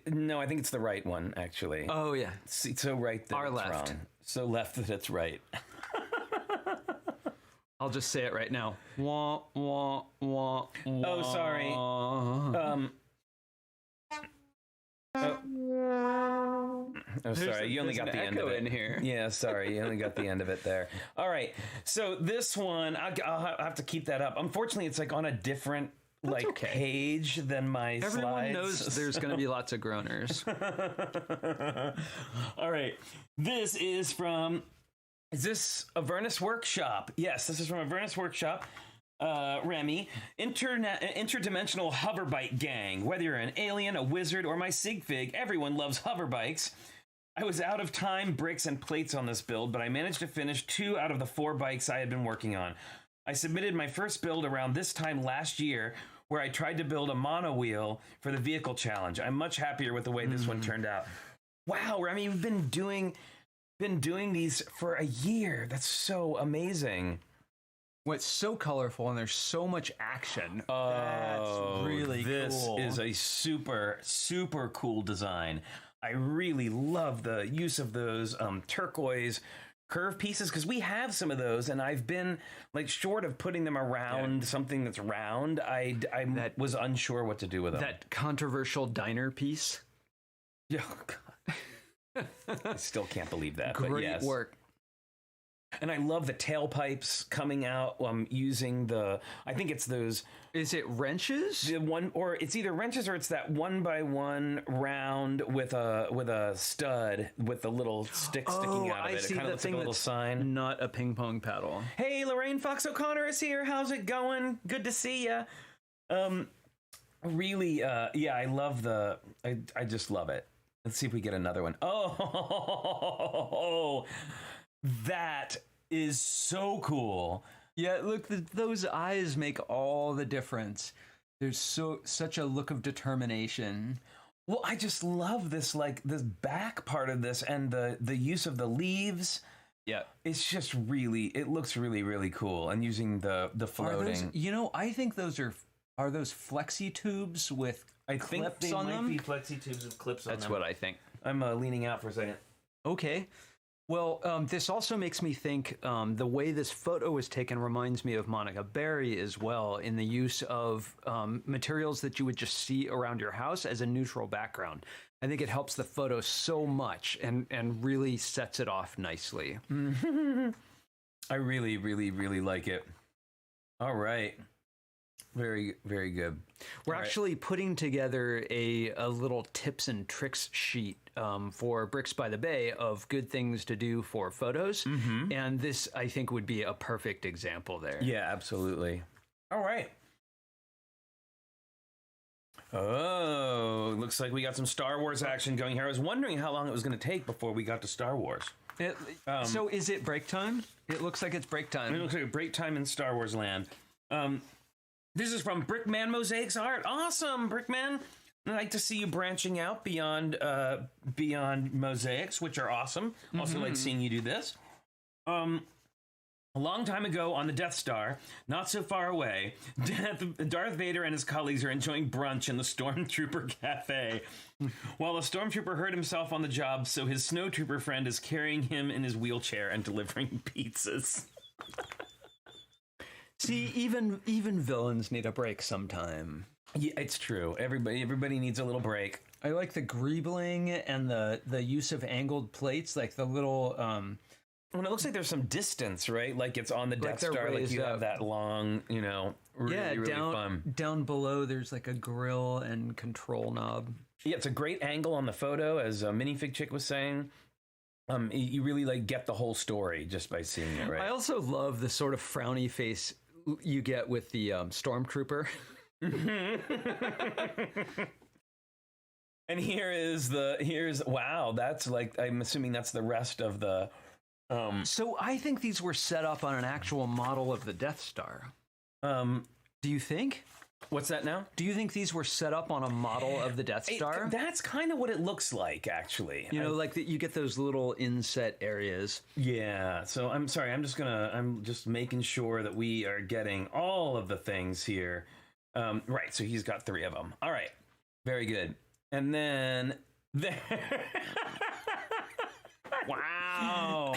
No, I think it's the right one actually. Oh yeah. See, so right that Our it's left. wrong. So left that it's right. I'll just say it right now. Wah, wah, wah, wah. Oh, sorry. Sorry, you only got the end of it in here. Yeah, sorry, you only got the end of it there. All right, so this one, I'll have to keep that up. Unfortunately, it's like on a different page than my Everyone slides. knows there's going to be lots of groaners. All right, this is from. Is this Avernus Workshop? Yes, this is from Avernus Workshop. Remy, interdimensional hoverbike gang. Whether you're an alien, a wizard, or my sig fig, everyone loves hoverbikes. I was out of time, bricks, and plates on this build, but I managed to finish 2 out of the 4 bikes I had been working on. I submitted my first build around this time last year, where I tried to build a mono wheel for the vehicle challenge. I'm much happier with the way this one turned out. Wow, Remy, you've been doing these for a year. That's so amazing. What's so colorful and there's so much action. That's really cool. This is a super, super cool design. I really love the use of those turquoise curve pieces because we have some of those, and I've been short of putting them around something that's round. I was unsure what to do with them. That controversial diner piece. Yeah, I still can't believe that. Great but yes. work. And I love the tailpipes coming out using I think it's those. Is it wrenches? Or it's either wrenches or it's that 1x1 round with a stud with the little stick sticking out of it. See, it kind of looks like a little sign. Not a ping pong paddle. Hey, Lorraine Fox O'Connor is here. How's it going? Good to see ya. Really, I love I just love it. Let's see if we get another one. Oh, that is so cool. Yeah, look, those eyes make all the difference. There's such a look of determination. Well, I just love this, this back part of this and the use of the leaves. Yeah. It's just it looks really, really cool. And using the floating. I think those are those flexi tubes with clips on them? I think they might be flexi tubes with clips on them. That's what I think. I'm leaning out for a second. Okay. Well, this also makes me think the way this photo was taken reminds me of Monica Berry as well, in the use of materials that you would just see around your house as a neutral background. I think it helps the photo so much and really sets it off nicely. I really, really, really like it. All right. Very, very good. We're actually putting together a little tips and tricks sheet for Bricks by the Bay of good things to do for photos. Mm-hmm. And this, I think, would be a perfect example there. Yeah, absolutely. All right. Oh, looks like we got some Star Wars action going here. I was wondering how long it was going to take before we got to Star Wars. So is it break time? It looks like it's break time. It looks like a break time in Star Wars land. This is from Brickman Mosaics Art. Awesome, Brickman. I'd like to see you branching out beyond mosaics, which are awesome. Also like seeing you do this. A long time ago on the Death Star, not so far away, Darth Vader and his colleagues are enjoying brunch in the Stormtrooper Cafe. While the Stormtrooper hurt himself on the job, so his Snowtrooper friend is carrying him in his wheelchair and delivering pizzas. See, even villains need a break sometime. Yeah, it's true. Everybody needs a little break. I like the greebling and the use of angled plates, like the little... When it looks like there's some distance, right? Like it's on the Death Star, like you have that long, really fun. Down below, there's like a grill and control knob. Yeah, it's a great angle on the photo, as Minifig Chick was saying. You really like get the whole story just by seeing it, right? I also love the sort of frowny face you get with the Stormtrooper. And here's wow, that's like, I'm assuming that's the rest of the. So I think these were set up on an actual model of the Death Star. Do you think? What's that now? Do you think these were set up on a model of the Death Star? That's kind of what it looks like, actually. Like you get those little inset areas. Yeah. So I'm sorry. I'm just making sure that we are getting all of the things here. Right. So he's got 3 of them. All right. Very good. And then there. Wow.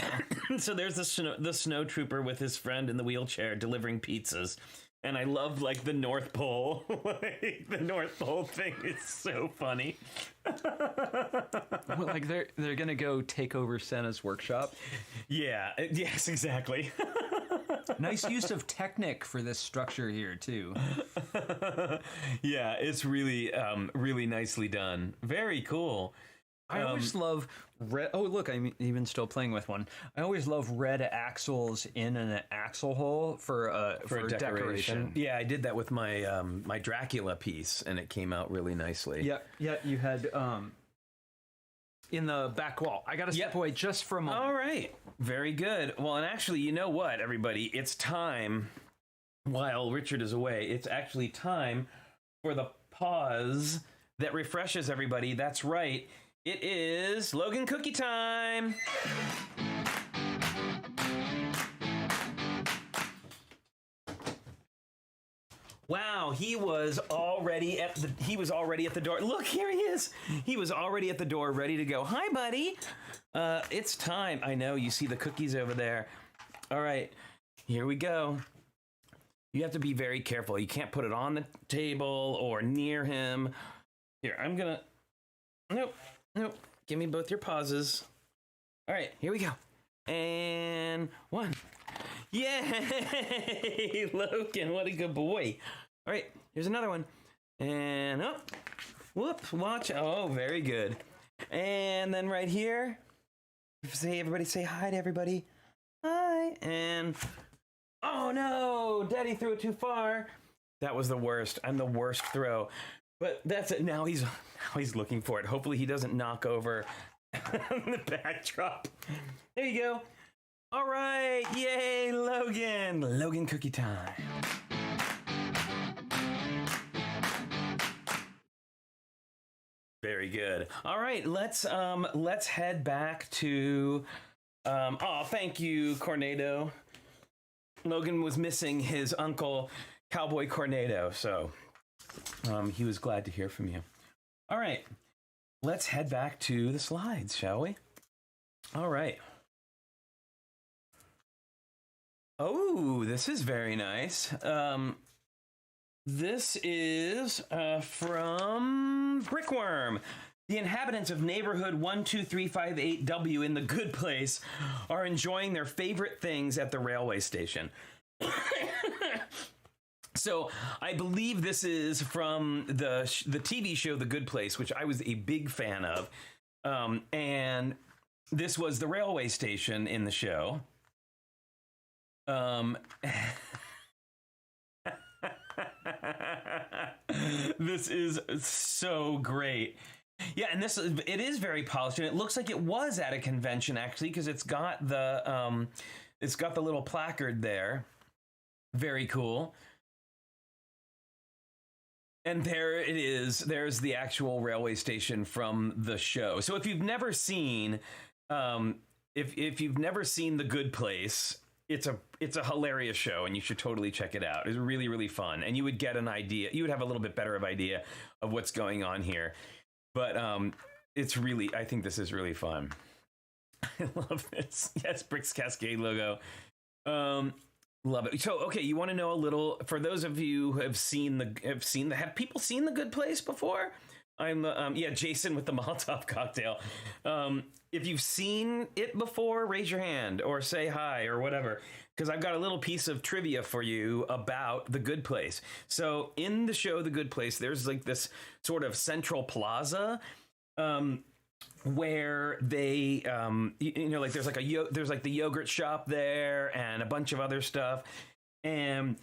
So there's the Snowtrooper with his friend in the wheelchair delivering pizzas. And I love like the North Pole. Like the North Pole thing is so funny. Well, like they're gonna go take over Santa's workshop. Yeah. Yes, exactly. Nice use of Technic for this structure here too. Yeah, it's really really nicely done. Very cool. I always love red. Oh, look, I'm even still playing with one. I always love red axles in an axle hole for decoration. Yeah, I did that with my my Dracula piece, and it came out really nicely. Yeah. You had in the back wall. I got to step away just for a moment. All right, very good. Well, and actually, you know what, everybody, it's time. While Richard is away, it's actually time for the pause that refreshes everybody. That's right. It is Logan cookie time. Wow, he was already at the door. Look, here he is. He was already at the door, ready to go. Hi, buddy. It's time. I know, you see the cookies over there. All right, here we go. You have to be very careful. You can't put it on the table or near him. Here, I'm gonna... Nope. Give me both your pauses. All right, here we go. And 1. Yay! Logan, what a good boy. All right, here's another one. And, whoops, watch. Oh, very good. And then right here, everybody say hi to everybody. Hi. And, oh no, Daddy threw it too far. That was the worst. I'm the worst throw. But that's it. Now he's looking for it. Hopefully he doesn't knock over the backdrop. There you go. All right. Yay, Logan. Logan cookie time. Very good. All right. Let's head back to thank you, Cornado. Logan was missing his uncle, Cowboy Cornado, so he was glad to hear from you. All right, let's head back to the slides, shall we? All right. Oh, this is very nice. This is from Brickworm. The inhabitants of neighborhood 12358W in the Good Place are enjoying their favorite things at the railway station. So I believe this is from the TV show The Good Place, which I was a big fan of. And this was the railway station in the show. This is so great. Yeah, and it is very polished, and it looks like it was at a convention actually, because it's got the little placard there. Very cool. And there it is. There's the actual railway station from the show. So if you've never seen if you've never seen The Good Place, it's a hilarious show, and you should totally check it out. It's really, really fun, and you would get an idea. You would have a little bit better of idea of what's going on here. But it's really, I think this is really fun. I love this. Yes, Bricks Cascade logo. Love it. So, okay, you want to know a little, for those of you who have people seen The Good Place before? Yeah, Jason with the Molotov cocktail. If you've seen it before, raise your hand or say hi or whatever, because I've got a little piece of trivia for you about The Good Place. So in the show The Good Place, there's like this sort of central plaza where they, like there's like the yogurt shop there and a bunch of other stuff. And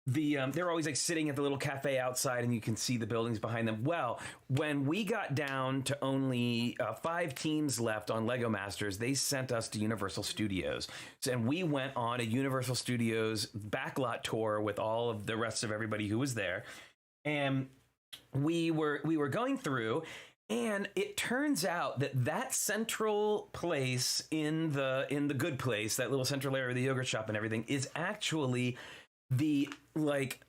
they're always like sitting at the little cafe outside, and you can see the buildings behind them. Well, when we got down to only 5 teams left on LEGO Masters, they sent us to Universal Studios. And we went on a Universal Studios backlot tour with all of the rest of everybody who was there. And we were going through, and it turns out that central place in the Good Place, that little central area of the yogurt shop and everything, is actually the like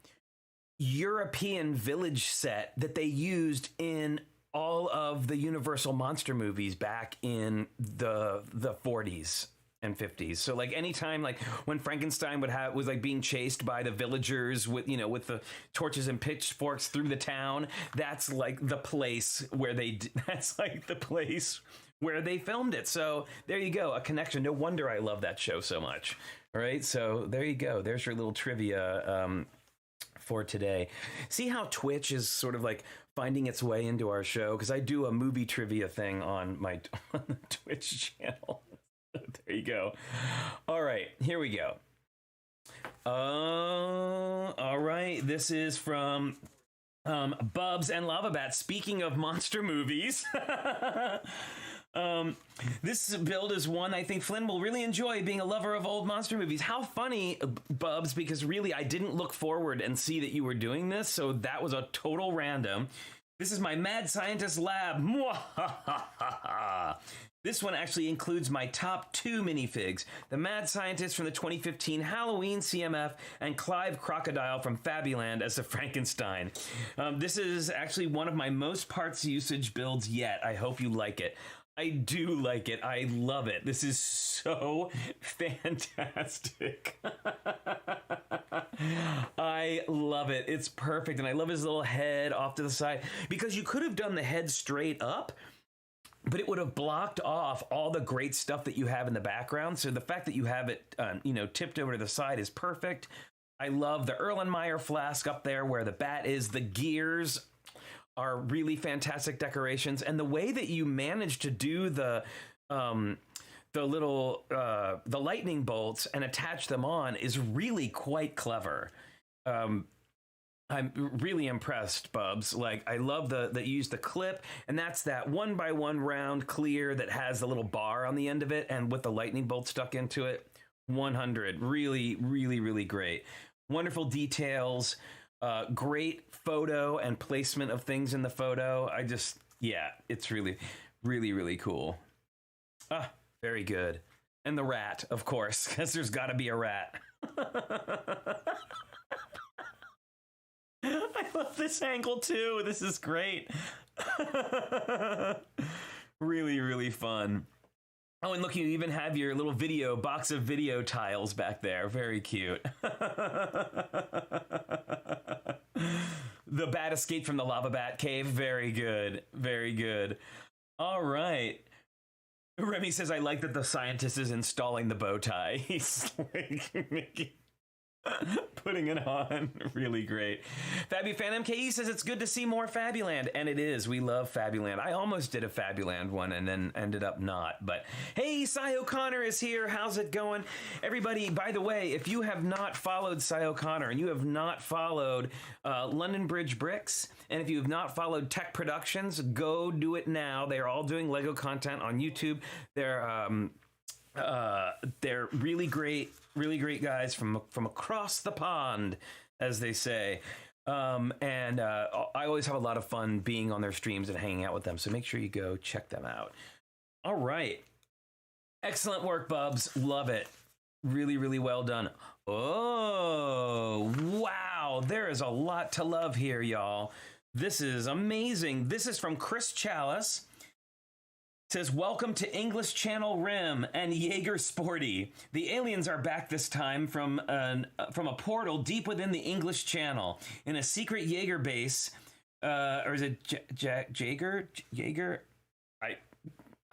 European village set that they used in all of the Universal monster movies back in the 40s and 50s. So like anytime like when Frankenstein was like being chased by the villagers with the torches and pitchforks through the town, that's like the place where they filmed it. So there you go, a connection. No wonder I love that show so much. All right, so there you go. There's your little trivia for today. See how Twitch is sort of like finding its way into our show? Because I do a movie trivia thing on the Twitch channel. There you go. All right, here we go. All right, this is from Bubs and Lava Bat. Speaking of monster movies, this build is one I think Flynn will really enjoy, being a lover of old monster movies. How funny, Bubs, because really I didn't look forward and see that you were doing this, so that was a total random. This is my Mad Scientist Lab. This one actually includes my top 2 minifigs, the Mad Scientist from the 2015 Halloween CMF and Clive Crocodile from Fabuland as the Frankenstein. This is actually one of my most parts usage builds yet. I hope you like it. I do like it. I love it. This is so fantastic. I love it. It's perfect. And I love his little head off to the side, because you could have done the head straight up, but it would have blocked off all the great stuff that you have in the background. So the fact that you have it, tipped over to the side is perfect. I love the Erlenmeyer flask up there where the bat is. The gears are really fantastic decorations. And the way that you managed to do the lightning bolts and attach them on is really quite clever. I'm really impressed, Bubs. Like, I love that you use the clip, and that's that 1x1 round clear that has the little bar on the end of it, and with the lightning bolt stuck into it. 100. Really, really, really great. Wonderful details. Great photo and placement of things in the photo. It's really, really, really cool. Very good. And the rat, of course, because there's got to be a rat. I love this angle too. This is great. Really, really fun. Oh, and look, you even have your little box of video tiles back there. Very cute. The bat escaped from the lava bat cave. Very good. Very good. All right. Remy says, I like that the scientist is installing the bow tie. He's like putting it on. Really great. FabuFan MKE says it's good to see more Fabuland, and it is. We love Fabuland. I almost did a Fabuland one and then ended up not. But hey, Cy O'Connor is here. How's it going? Everybody, by the way, if you have not followed Cy O'Connor and you have not followed London Bridge Bricks, and if you have not followed Tech Productions, go do it now. They are all doing LEGO content on YouTube. They're really great guys from across the pond, as they say. I always have a lot of fun being on their streams and hanging out with them. So make sure you go check them out. All right. Excellent work, Bubs. Love it. Really, really well done. Oh, wow. There is a lot to love here, y'all. This is amazing. This is from Chris Chalice. It says, welcome to English Channel Rim and Jaeger Sporty. The aliens are back this time from a portal deep within the English Channel in a secret Jaeger base. Or is it Jaeger? Jaeger?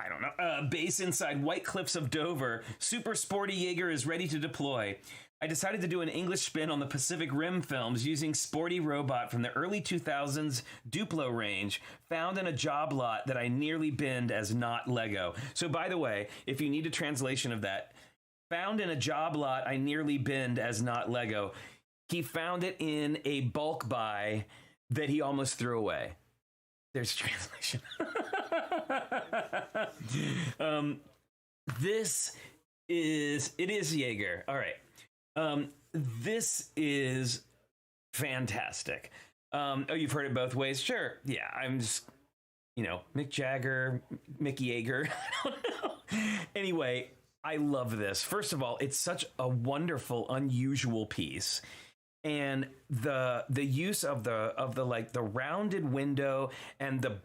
I don't know. Base inside White Cliffs of Dover. Super Sporty Jaeger is ready to deploy. I decided to do an English spin on the Pacific Rim films using Sporty Robot from the early 2000s Duplo range, found in a job lot that I nearly binned as not Lego. So by the way, if you need a translation of that, found in a job lot I nearly binned as not Lego, he found it in a bulk buy that he almost threw away. There's translation. It is Jaeger. All right. This is fantastic. Oh, you've heard it both ways? Sure. Yeah, I'm just, Mick Jagger, Mick Jaeger. I don't know. Anyway, I love this. First of all, it's such a wonderful, unusual piece. And the use of the rounded window and the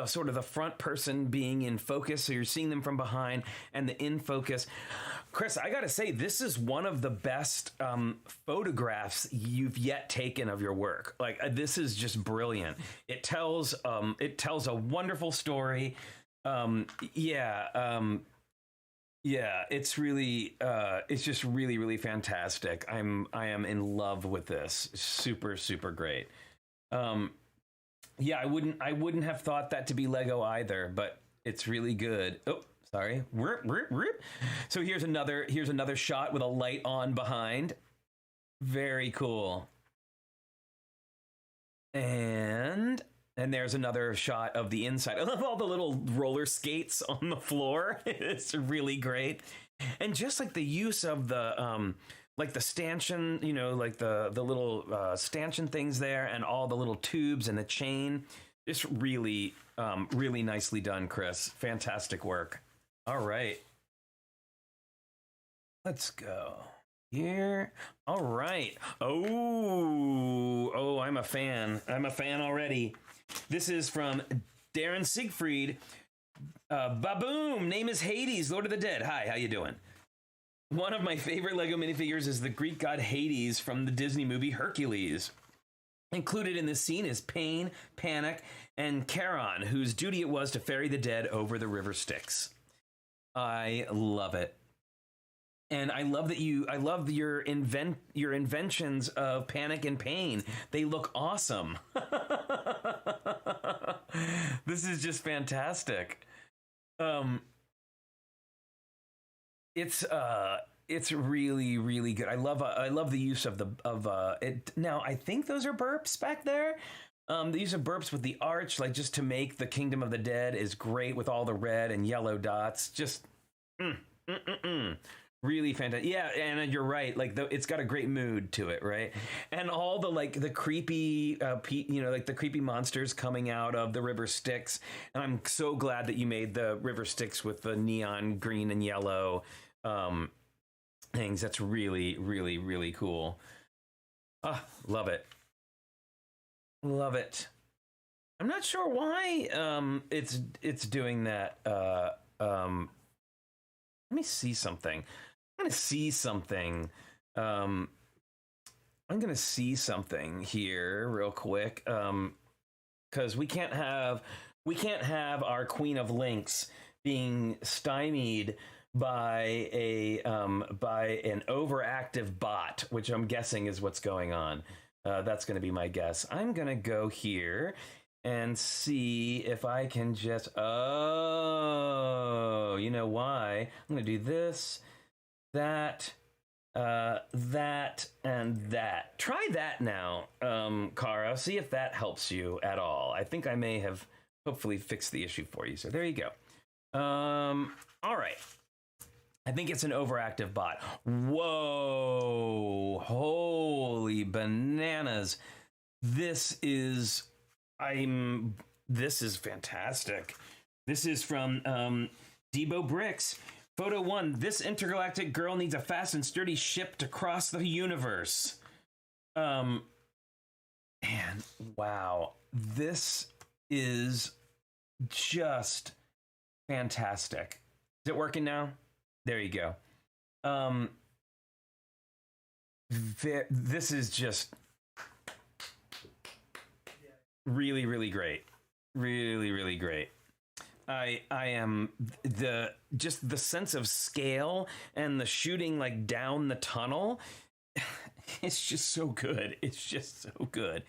sort of the front person being in focus, so you're seeing them from behind, and the in focus. Chris, I gotta say, this is one of the best photographs you've yet taken of your work. Like, this is just brilliant. It tells a wonderful story. It's really it's just really, really fantastic. I am in love with this. Super, super great. I wouldn't have thought that to be Lego either, but it's really good. Oh, sorry. So here's another shot with a light on behind. Very cool. And there's another shot of the inside. I love all the little roller skates on the floor. It's really great. And just like the use of the like the stanchion, like the little stanchion things there, and all the little tubes and the chain. Just really, really nicely done, Chris. Fantastic work. All right. Let's go here. All right. Oh, I'm a fan. I'm a fan already. This is from Darren Siegfried. Baboom! Name is Hades, Lord of the Dead. Hi, how you doing? One of my favorite Lego minifigures is the Greek god Hades from the Disney movie Hercules. Included in this scene is Pain, Panic, and Charon, whose duty it was to ferry the dead over the river Styx. I love it. And I love your inventions of Panic and Pain. They look awesome. This is just fantastic. It's really, really good. I love the use of it. Now, I think those are burps back there. The use of burps with the arch, like just to make the Kingdom of the Dead, is great with all the red and yellow dots. Just really fantastic. Yeah, and you're right. Like it's got a great mood to it, right? And all the creepy, like the creepy monsters coming out of the river Styx. And I'm so glad that you made the river Styx with the neon green and yellow things. That's really, really, really cool. Love it. Love it. I'm not sure why it's doing that. Let me see something. I'm gonna see something. I'm gonna see something here real quick. Because we can't have our Queen of Links being stymied by an overactive bot, which I'm guessing is what's going on. That's going to be my guess. I'm going to go here and see if I can just, you know why? I'm going to do this, that, that, and that. Try that now, Cara. See if that helps you at all. I think I may have hopefully fixed the issue for you. So there you go. All right. I think it's an overactive bot. Whoa, holy bananas. This is fantastic. This is from TrickyBricks. Photo 1. This intergalactic girl needs a fast and sturdy ship to cross the universe. Man, wow. This is just fantastic. Is it working now? There you go. This is just really, really great. Really, really great. I am the sense of scale and the shooting like down the tunnel. It's just so good. It's just so good.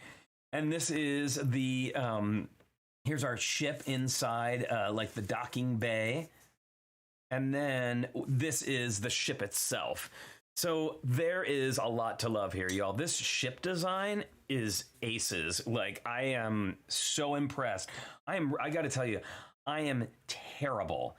And this is the here's our ship inside like the docking bay. And then this is the ship itself. So there is a lot to love here, y'all. This ship design is aces. Like, I am so impressed. I got to tell you, I am terrible,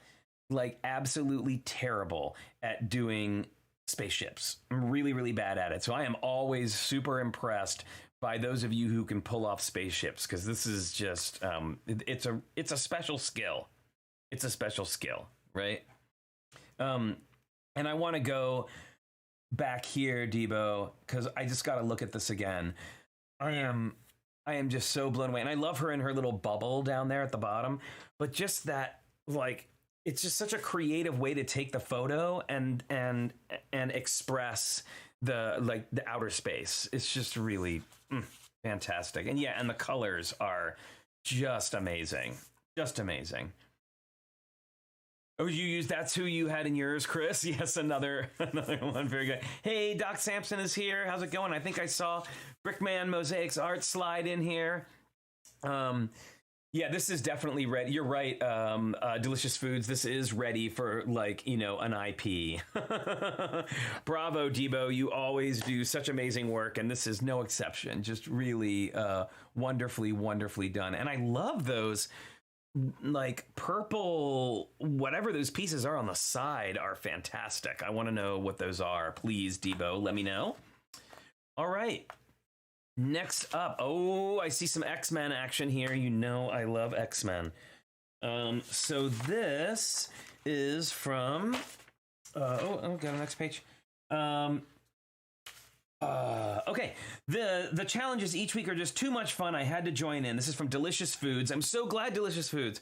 like absolutely terrible at doing spaceships. I'm really, really bad at it. So I am always super impressed by those of you who can pull off spaceships, because this is just, it's a special skill. It's a special skill, right? And I want to go back here, Debo, because I just got to look at this again. I am just so blown away. And I love her in her little bubble down there at the bottom. But just that, like, it's just such a creative way to take the photo and express the outer space. It's just really fantastic. And yeah, and the colors are just amazing. Just amazing. Oh, that's who you had in yours, Chris? Yes, another one. Very good. Hey, Doc Sampson is here. How's it going? I think I saw Brickman Mosaics art slide in here. Yeah, this is definitely ready. You're right, Delicious Foods. This is ready for, like, you know, an IP. Bravo, Debo. You always do such amazing work, and this is no exception. Just really wonderfully, wonderfully done. And I love those, like, purple, whatever those pieces are on the side are fantastic. I want to know what those are. Please, Debo, let me know. All right. Next up, oh, I see some X-Men action here. You know I love X-Men. So this is from, got the next page. Okay, the challenges each week are just too much fun. I had to join in. This is from Delicious Foods. I'm so glad, Delicious Foods.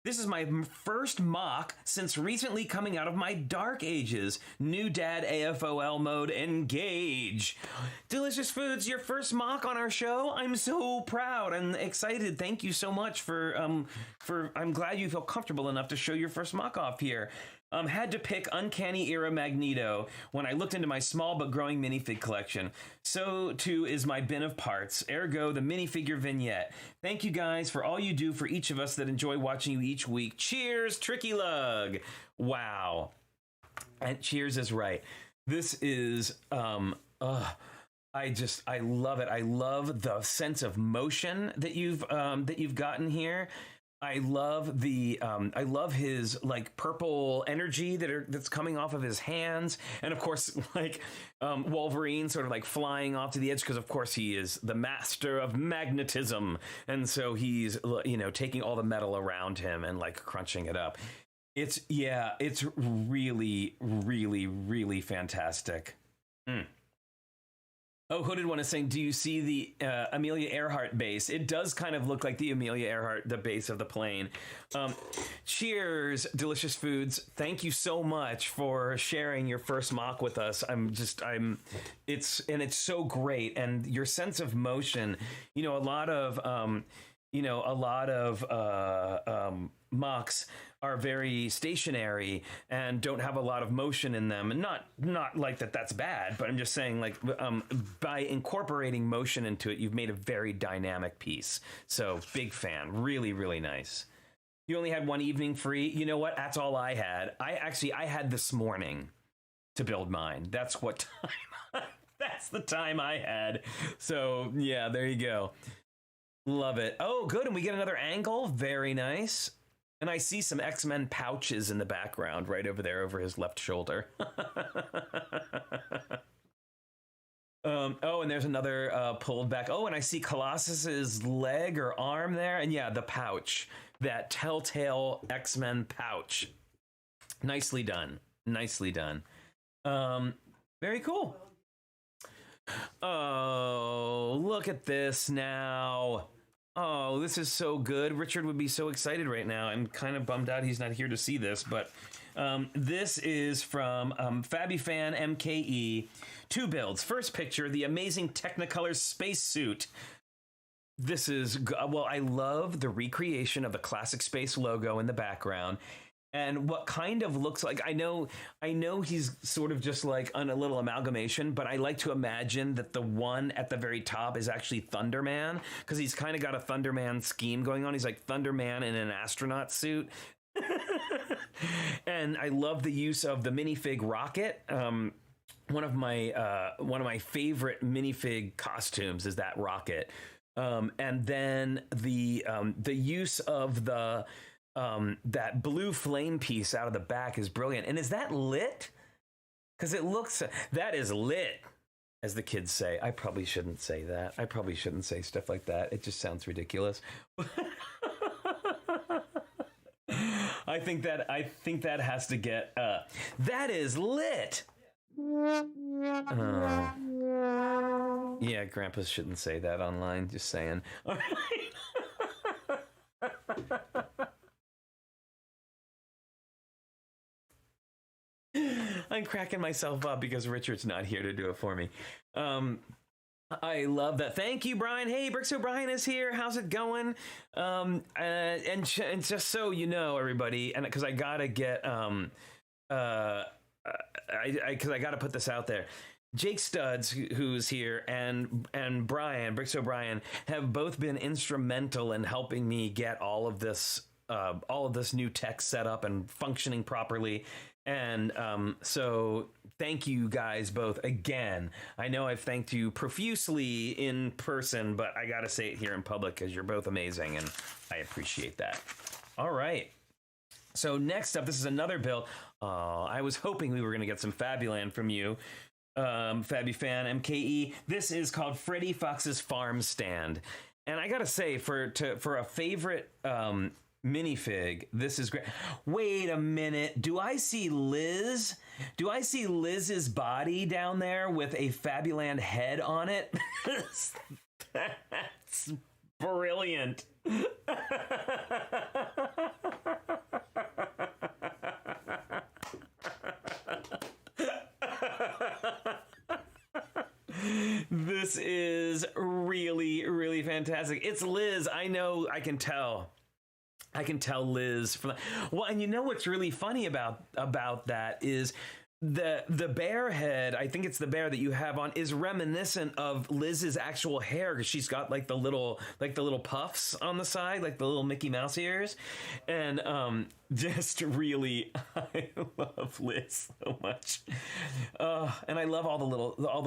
This is my first mock since recently coming out of my dark ages. New dad AFOL mode, engage. Delicious Foods, your first mock on our show. I'm so proud and excited. Thank you so much for I'm glad you feel comfortable enough to show your first mock off here. Had to pick Uncanny Era Magneto when I looked into my small but growing minifig collection. So too is my bin of parts, ergo the minifigure vignette. Thank you guys for all you do for each of us that enjoy watching you each week. Cheers, Tricky Lug. Wow. And cheers is right. This is, I love it. I love the sense of motion that you've gotten here. I love I love his like purple energy that's coming off of his hands, and of course, like Wolverine sort of like flying off to the edge because of course he is the master of magnetism, and so he's, you know, taking all the metal around him and like crunching it up. It's really, really, really fantastic. Oh, Hooded One is saying, do you see the Amelia Earhart base? It does kind of look like the Amelia Earhart, the base of the plane. Cheers, Delicious Foods. Thank you so much for sharing your first mock with us. It's so great. And your sense of motion, you know, a lot of mocks are very stationary and don't have a lot of motion in them, and not like that's bad, but I'm just saying, like, by incorporating motion into it, you've made a very dynamic piece. So big fan. Really, really nice. You only had one evening free. You know what? That's all I had. I had this morning to build mine. That's what time. That's the time I had. So yeah, there you go. Love it. Oh, good. And we get another angle. Very nice. And I see some X-Men pouches in the background right over there over his left shoulder. Oh, and there's another pulled back. Oh, and I see Colossus's leg or arm there. And yeah, the pouch, that telltale X-Men pouch. Nicely done. Nicely done. Very cool. Oh, look at this now. Oh, this is so good. Richard would be so excited right now. I'm kind of bummed out he's not here to see this, but this is from FabiFan MKE. 2 builds. First picture, the amazing Technicolor spacesuit. This is, well, I love the recreation of the classic space logo in the background. And what kind of looks like, I know he's sort of just like on a little amalgamation, but I like to imagine that the one at the very top is actually Thunderman, because he's kind of got a Thunderman scheme going on. He's like Thunderman in an astronaut suit. And I love the use of the minifig rocket. One of my favorite minifig costumes is that rocket. And then the use of the that blue flame piece out of the back is brilliant. And is that lit? Because it looks, that is lit, as the kids say. I probably shouldn't say that. I probably shouldn't say stuff like that. It just sounds ridiculous. I think that has to get, that is lit. Yeah, Grandpa shouldn't say that online. Just saying. All right. I'm cracking myself up because Richard's not here to do it for me. I love that. Thank you, Brian. Hey, Bricks O'Brien is here. How's it going? And just so you know, everybody, and because I gotta get, because I gotta put this out there. Jake Studs, who's here, and Brian, Bricks O'Brien, have both been instrumental in helping me get all of this new tech set up and functioning properly. And so thank you guys both again. I know I've thanked you profusely in person, but I got to say it here in public because you're both amazing, and I appreciate that. All right. So next up, this is another build. I was hoping we were going to get some Fabuland from you, FabiFan MKE. This is called Freddy Fox's Farm Stand. And I got to say, for a favorite minifig, this is great. Wait a minute. Do I see Liz? Do I see Liz's body down there with a Fabuland head on it? That's brilliant. This is really, really fantastic. It's Liz. I know. I can tell. I can tell Liz from well, and you know what's really funny about that is the bear head. I think it's the bear that you have on is reminiscent of Liz's actual hair because she's got like the little puffs on the side, like the little Mickey Mouse ears, and just really, I love Liz so much, and I love all the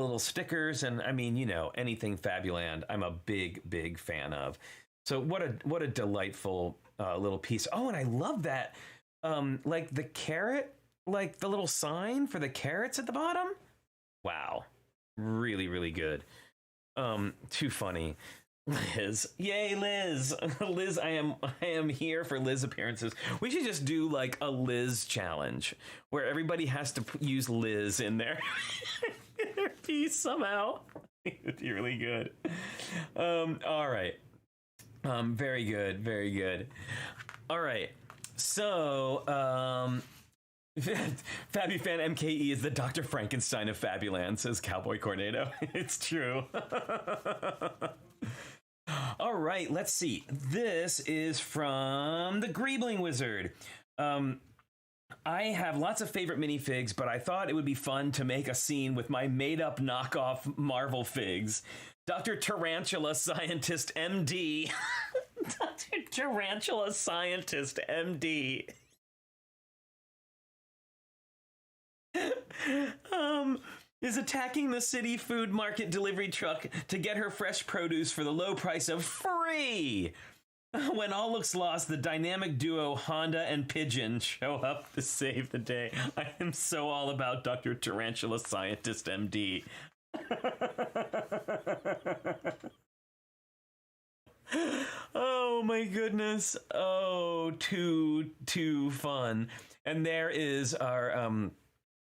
little stickers, and I mean, you know, anything Fabuland, I'm a big fan of. So what a delightful little piece. Oh, and I love that, like the carrot, like the little sign for the carrots at the bottom. Wow, really, really good. Too funny. Liz, yay, Liz! Liz, I am here for Liz appearances. We should just do like a Liz challenge where everybody has to use Liz in their piece somehow. It would be really good. All right. Very good, very good. All right, so FabiFan MKE is the Dr. Frankenstein of Fabuland, says Cowboy Cornado. It's true. All right, let's see. This is from the Greebling Wizard. I have lots of favorite minifigs, but I thought it would be fun to make a scene with my made-up knockoff Marvel figs. Dr. Tarantula Scientist MD. Dr. Tarantula Scientist MD. Is attacking the city food market delivery truck to get her fresh produce for the low price of free. When all looks lost, the dynamic duo Honda and Pigeon show up to save the day. I am so all about Dr. Tarantula Scientist MD. Oh my goodness. Oh, too fun. And there is our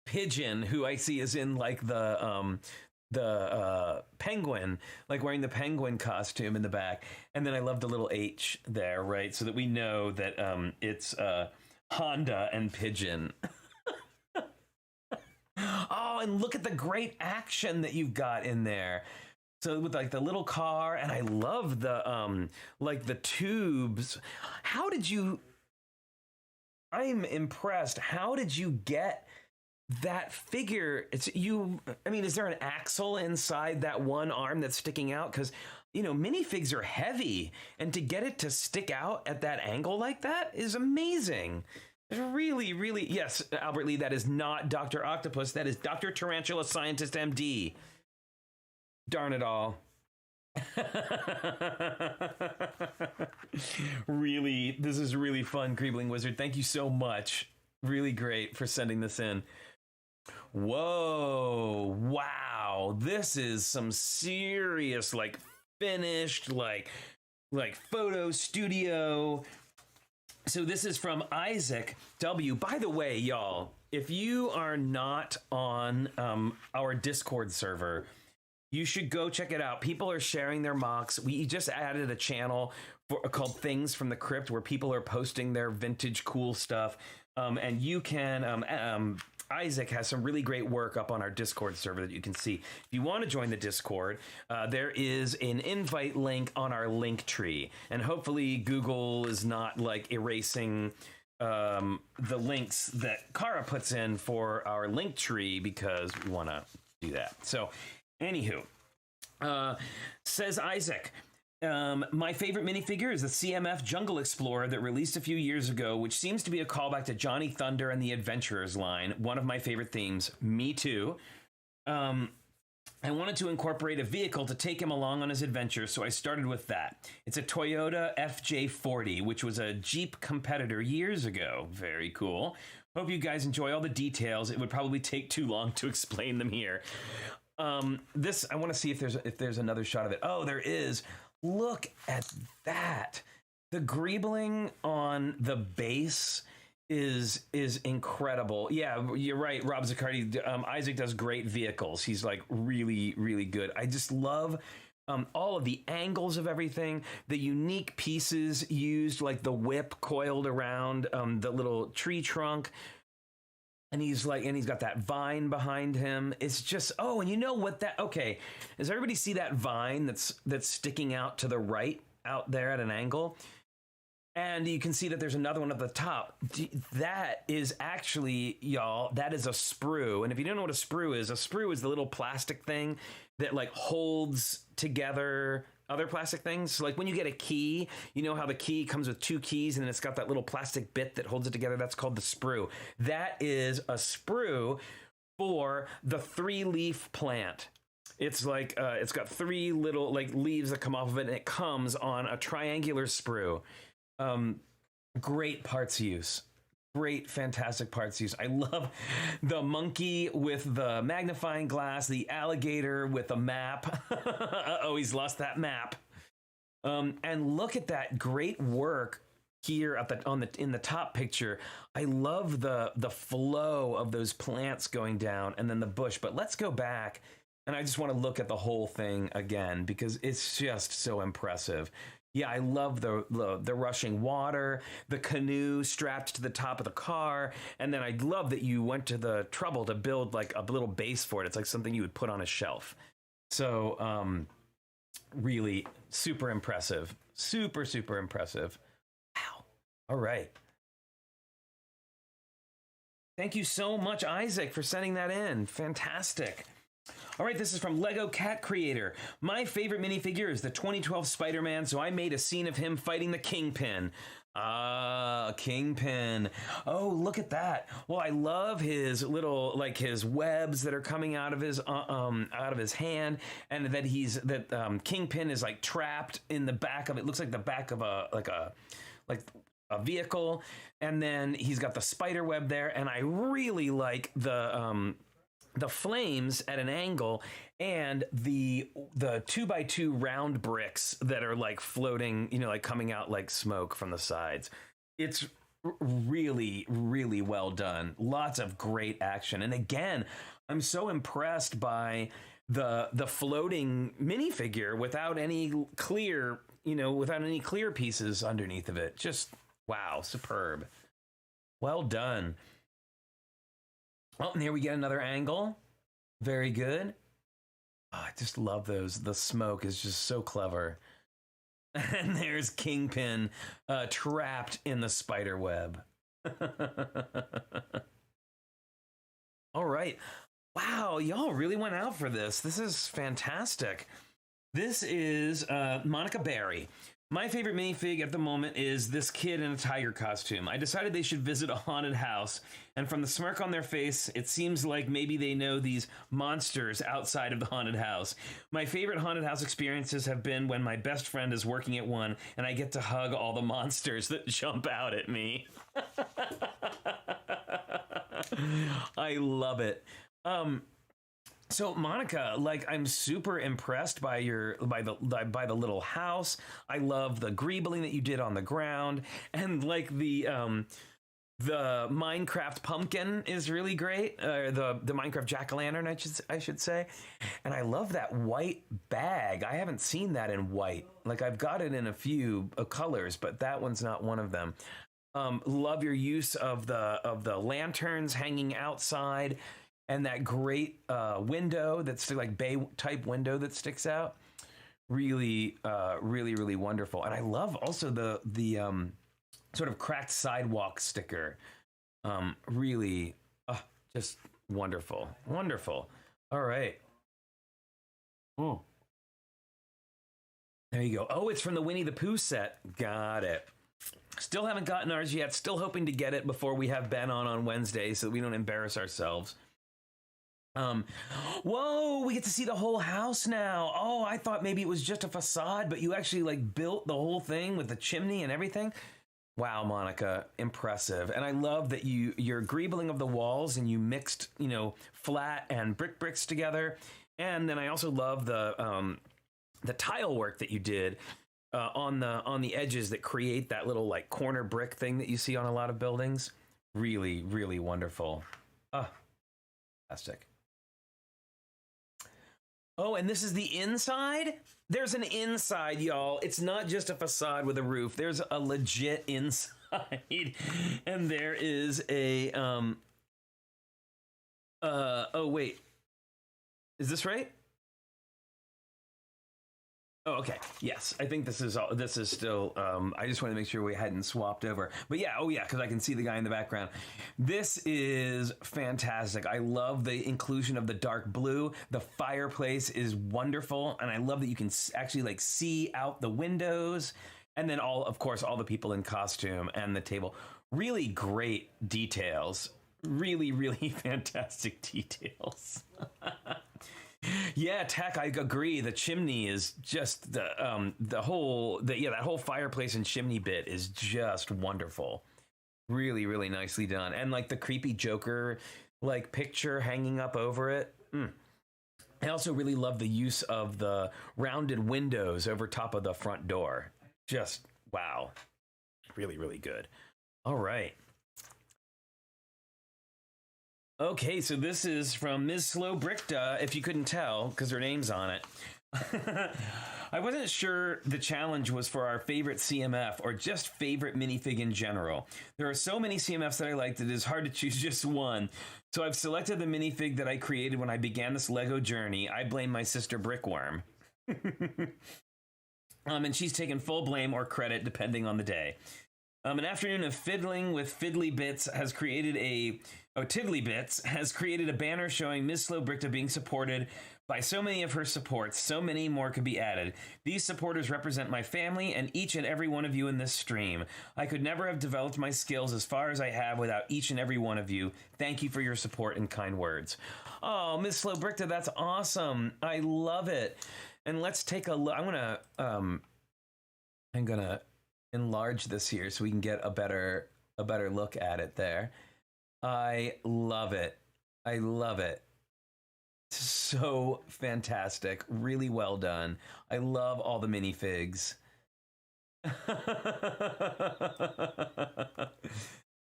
pigeon, who I see is in like the penguin, like wearing the penguin costume in the back. And then I love the little H there, right? So that we know that it's Honda and pigeon. Oh, and look at the great action that you've got in there. So with like the little car, and I love the like the tubes. How did you? I'm impressed. How did you get that figure? It's you. I mean, is there an axle inside that one arm that's sticking out? Because minifigs are heavy, and to get it to stick out at that angle like that is amazing. It's really, really, yes, Albert Lee. That is not Dr. Octopus. That is Dr. Tarantula Scientist MD. Darn it all. Really, this is really fun, Creebling Wizard. Thank you so much. Really great for sending this in. Whoa, wow. This is some serious, like, finished, like photo studio. So this is from Isaac W. By the way, y'all, if you are not on our Discord server, you should go check it out. People are sharing their mocks. We just added a channel called Things from the Crypt, where people are posting their vintage cool stuff. And you can, Isaac has some really great work up on our Discord server that you can see. If you want to join the Discord, there is an invite link on our link tree. And hopefully Google is not like erasing the links that Kara puts in for our link tree, because we want to do that. So anywho, says Isaac, my favorite minifigure is the CMF Jungle Explorer that released a few years ago, which seems to be a callback to Johnny Thunder and the Adventurers line. One of my favorite themes. Me too. I wanted to incorporate a vehicle to take him along on his adventure, so I started with that. It's a Toyota FJ40, which was a Jeep competitor years ago. Very cool. Hope you guys enjoy all the details. It would probably take too long to explain them here. This, I want to see if there's another shot of it. Oh, there is. Look at that. The greebling on the base is incredible. Yeah, you're right, Rob Zaccardi. Isaac does great vehicles. He's like really, really good. I just love all of the angles of everything, the unique pieces used, like the whip coiled around the little tree trunk. And he's got that vine behind him. It's just, oh, and you know what that, okay. Does everybody see that vine that's sticking out to the right out there at an angle? And you can see that there's another one at the top. That is actually, y'all, that is a sprue. And if you don't know what a sprue is the little plastic thing that like holds together other plastic things. So like when you get a key, you know how the key comes with two keys and it's got that little plastic bit that holds it together? That's called the sprue. That is a sprue for the 3-leaf plant. It's like, it's got 3 little like leaves that come off of it, and it comes on a triangular sprue. Great parts use. Great, fantastic parts use. I love the monkey with the magnifying glass, the alligator with a map. Uh-oh, he's lost that map. And look at that great work here at in the top picture. I love the flow of those plants going down and then the bush. But let's go back, and I just want to look at the whole thing again because it's just so impressive. Yeah, I love the rushing water, the canoe strapped to the top of the car, and then I love that you went to the trouble to build like a little base for it. It's like something you would put on a shelf. So, really super impressive. Super, super impressive. Wow. All right. Thank you so much, Isaac, for sending that in. Fantastic. All right, this is from Lego Cat Creator. My favorite minifigure is the 2012 Spider-Man, so I made a scene of him fighting the Kingpin. Kingpin. Oh, look at that. Well, I love his little, like his webs that are coming out of his hand, and that Kingpin is like trapped in the back of it. Looks like the back of a vehicle, and then he's got the spider web there, and I really like the flames at an angle and the 2x2 round bricks that are like floating, like coming out like smoke from the sides. It's Really, really well done. Lots of great action. And again, I'm so impressed by the floating minifigure without any clear, without any clear pieces underneath of it. Just wow, superb. Well done. Oh, and here we get another angle. Very good. Oh, I just love those. The smoke is just so clever. And there's Kingpin trapped in the spider web. All right. Wow, y'all really went out for this. This is fantastic. This is Monica Berry. My favorite minifig at the moment is this kid in a tiger costume. I decided they should visit a haunted house, and from the smirk on their face, it seems like maybe they know these monsters outside of the haunted house. My favorite haunted house experiences have been when my best friend is working at one, and I get to hug all the monsters that jump out at me. I love it. So Monica, like, I'm super impressed by the little house. I love the greebling that you did on the ground, and like the Minecraft pumpkin is really great. The Minecraft jack-o'-lantern, I should say. And I love that white bag. I haven't seen that in white. Like, I've got it in a few colors, but that one's not one of them. Love your use of the lanterns hanging outside. And that great window that's like bay type window that sticks out, really, really wonderful. And I love also the sort of cracked sidewalk sticker. Really, just wonderful, wonderful. All right. Oh, there you go. Oh, it's from the Winnie the Pooh set. Got it. Still haven't gotten ours yet. Still hoping to get it before we have Ben on Wednesday, so that we don't embarrass ourselves. Whoa, we get to see the whole house now. Oh, I thought maybe it was just a facade, but you actually like built the whole thing with the chimney and everything. Wow, Monica, impressive. And I love that you're greebling of the walls and you mixed, flat and bricks together. And then I also love the tile work that you did on the edges that create that little like corner brick thing that you see on a lot of buildings. Really, really wonderful. Fantastic. Oh, and this is the inside? There's an inside, y'all. It's not just a facade with a roof. There's a legit inside. And there is a, oh, wait. Is this right? Oh, okay. Yes, I think this is still, I just want to make sure we hadn't swapped over. But yeah, because I can see the guy in the background. This is fantastic. I love the inclusion of the dark blue. The fireplace is wonderful, and I love that you can actually like see out the windows. And then of course, all the people in costume and the table. Really great details. Really, really fantastic details. Yeah, Tech, I agree. The chimney is just that whole fireplace and chimney bit is just wonderful. Really, really nicely done. And like the creepy Joker like picture hanging up over it. I also really love the use of the rounded windows over top of the front door. Just wow. Really, really good. All right. Okay, so this is from Ms. Slow Brickta, if you couldn't tell, because her name's on it. I wasn't sure the challenge was for our favorite CMF or just favorite minifig in general. There are so many CMFs that I like that it is hard to choose just one. So I've selected the minifig that I created when I began this LEGO journey. I blame my sister Brickworm. And she's taken full blame or credit depending on the day. An afternoon of fiddling with Fiddly Bits has created Tiddly Bits has created a banner showing Ms. Slow Brickta being supported by so many of her supports. So many more could be added. These supporters represent my family and each and every one of you in this stream. I could never have developed my skills as far as I have without each and every one of you. Thank you for your support and kind words. Oh, Ms. Slow Brickta, that's awesome. I love it. And let's take a look. I'm gonna enlarge this here so we can get a better look at it there. I love it. I love it. So fantastic. Really well done. I love all the minifigs.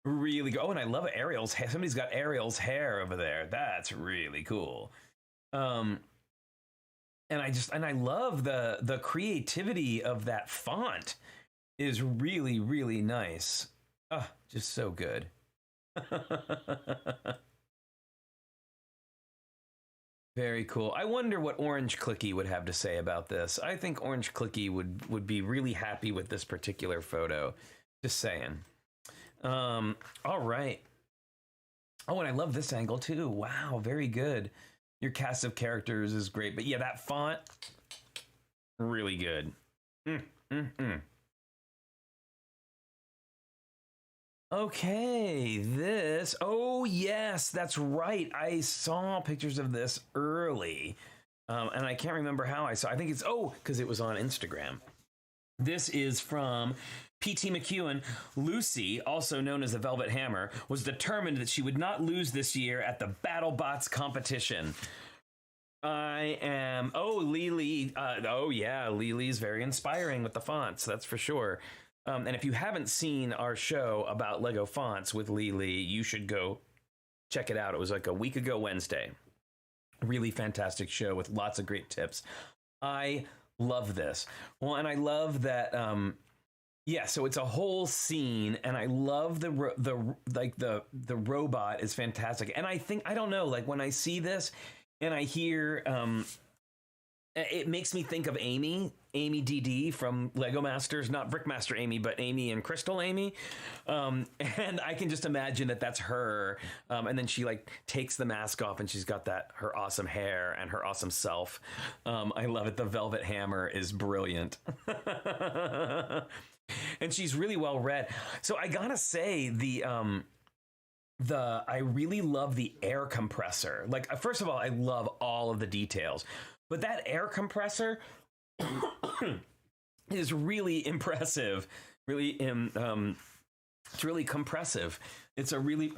Really go. Oh, and I love Ariel's hair. Somebody's got Ariel's hair over there. That's really cool. And I love the creativity of that font is really, really nice. Oh, just so good. Very cool. I wonder what Orange Clicky would have to say about this. I think Orange Clicky would be really happy with this particular photo. Just saying. All right. Oh, and I love this angle too. Wow, very good. Your cast of characters is great. But yeah, that font, really good. Okay, this. Oh, yes, that's right. I saw pictures of this early. And I can't remember how I saw. I think it's, because it was on Instagram. This is from P.T. McEwen. Lucy, also known as the Velvet Hammer, was determined that she would not lose this year at the BattleBots competition. I am... Oh, Lily. Lily's very inspiring with the fonts, that's for sure. And if you haven't seen our show about Lego fonts with Lily, you should go check it out. It was like a week ago Wednesday. Really fantastic show with lots of great tips. I love this. Well, and I love that... so it's a whole scene, and I love the robot is fantastic. And I think, I don't know, like when I see this and I hear, it makes me think of Amy DD from Lego Masters, not Brickmaster Amy, but Amy and Crystal Amy. And I can just imagine that that's her. And then she like takes the mask off and she's got her awesome hair and her awesome self. I love it. The Velvet Hammer is brilliant. And she's really well read. So I gotta say I really love the air compressor. Like, first of all, I love all of the details, but that air compressor is really impressive. Really, it's really compressive. It's a really,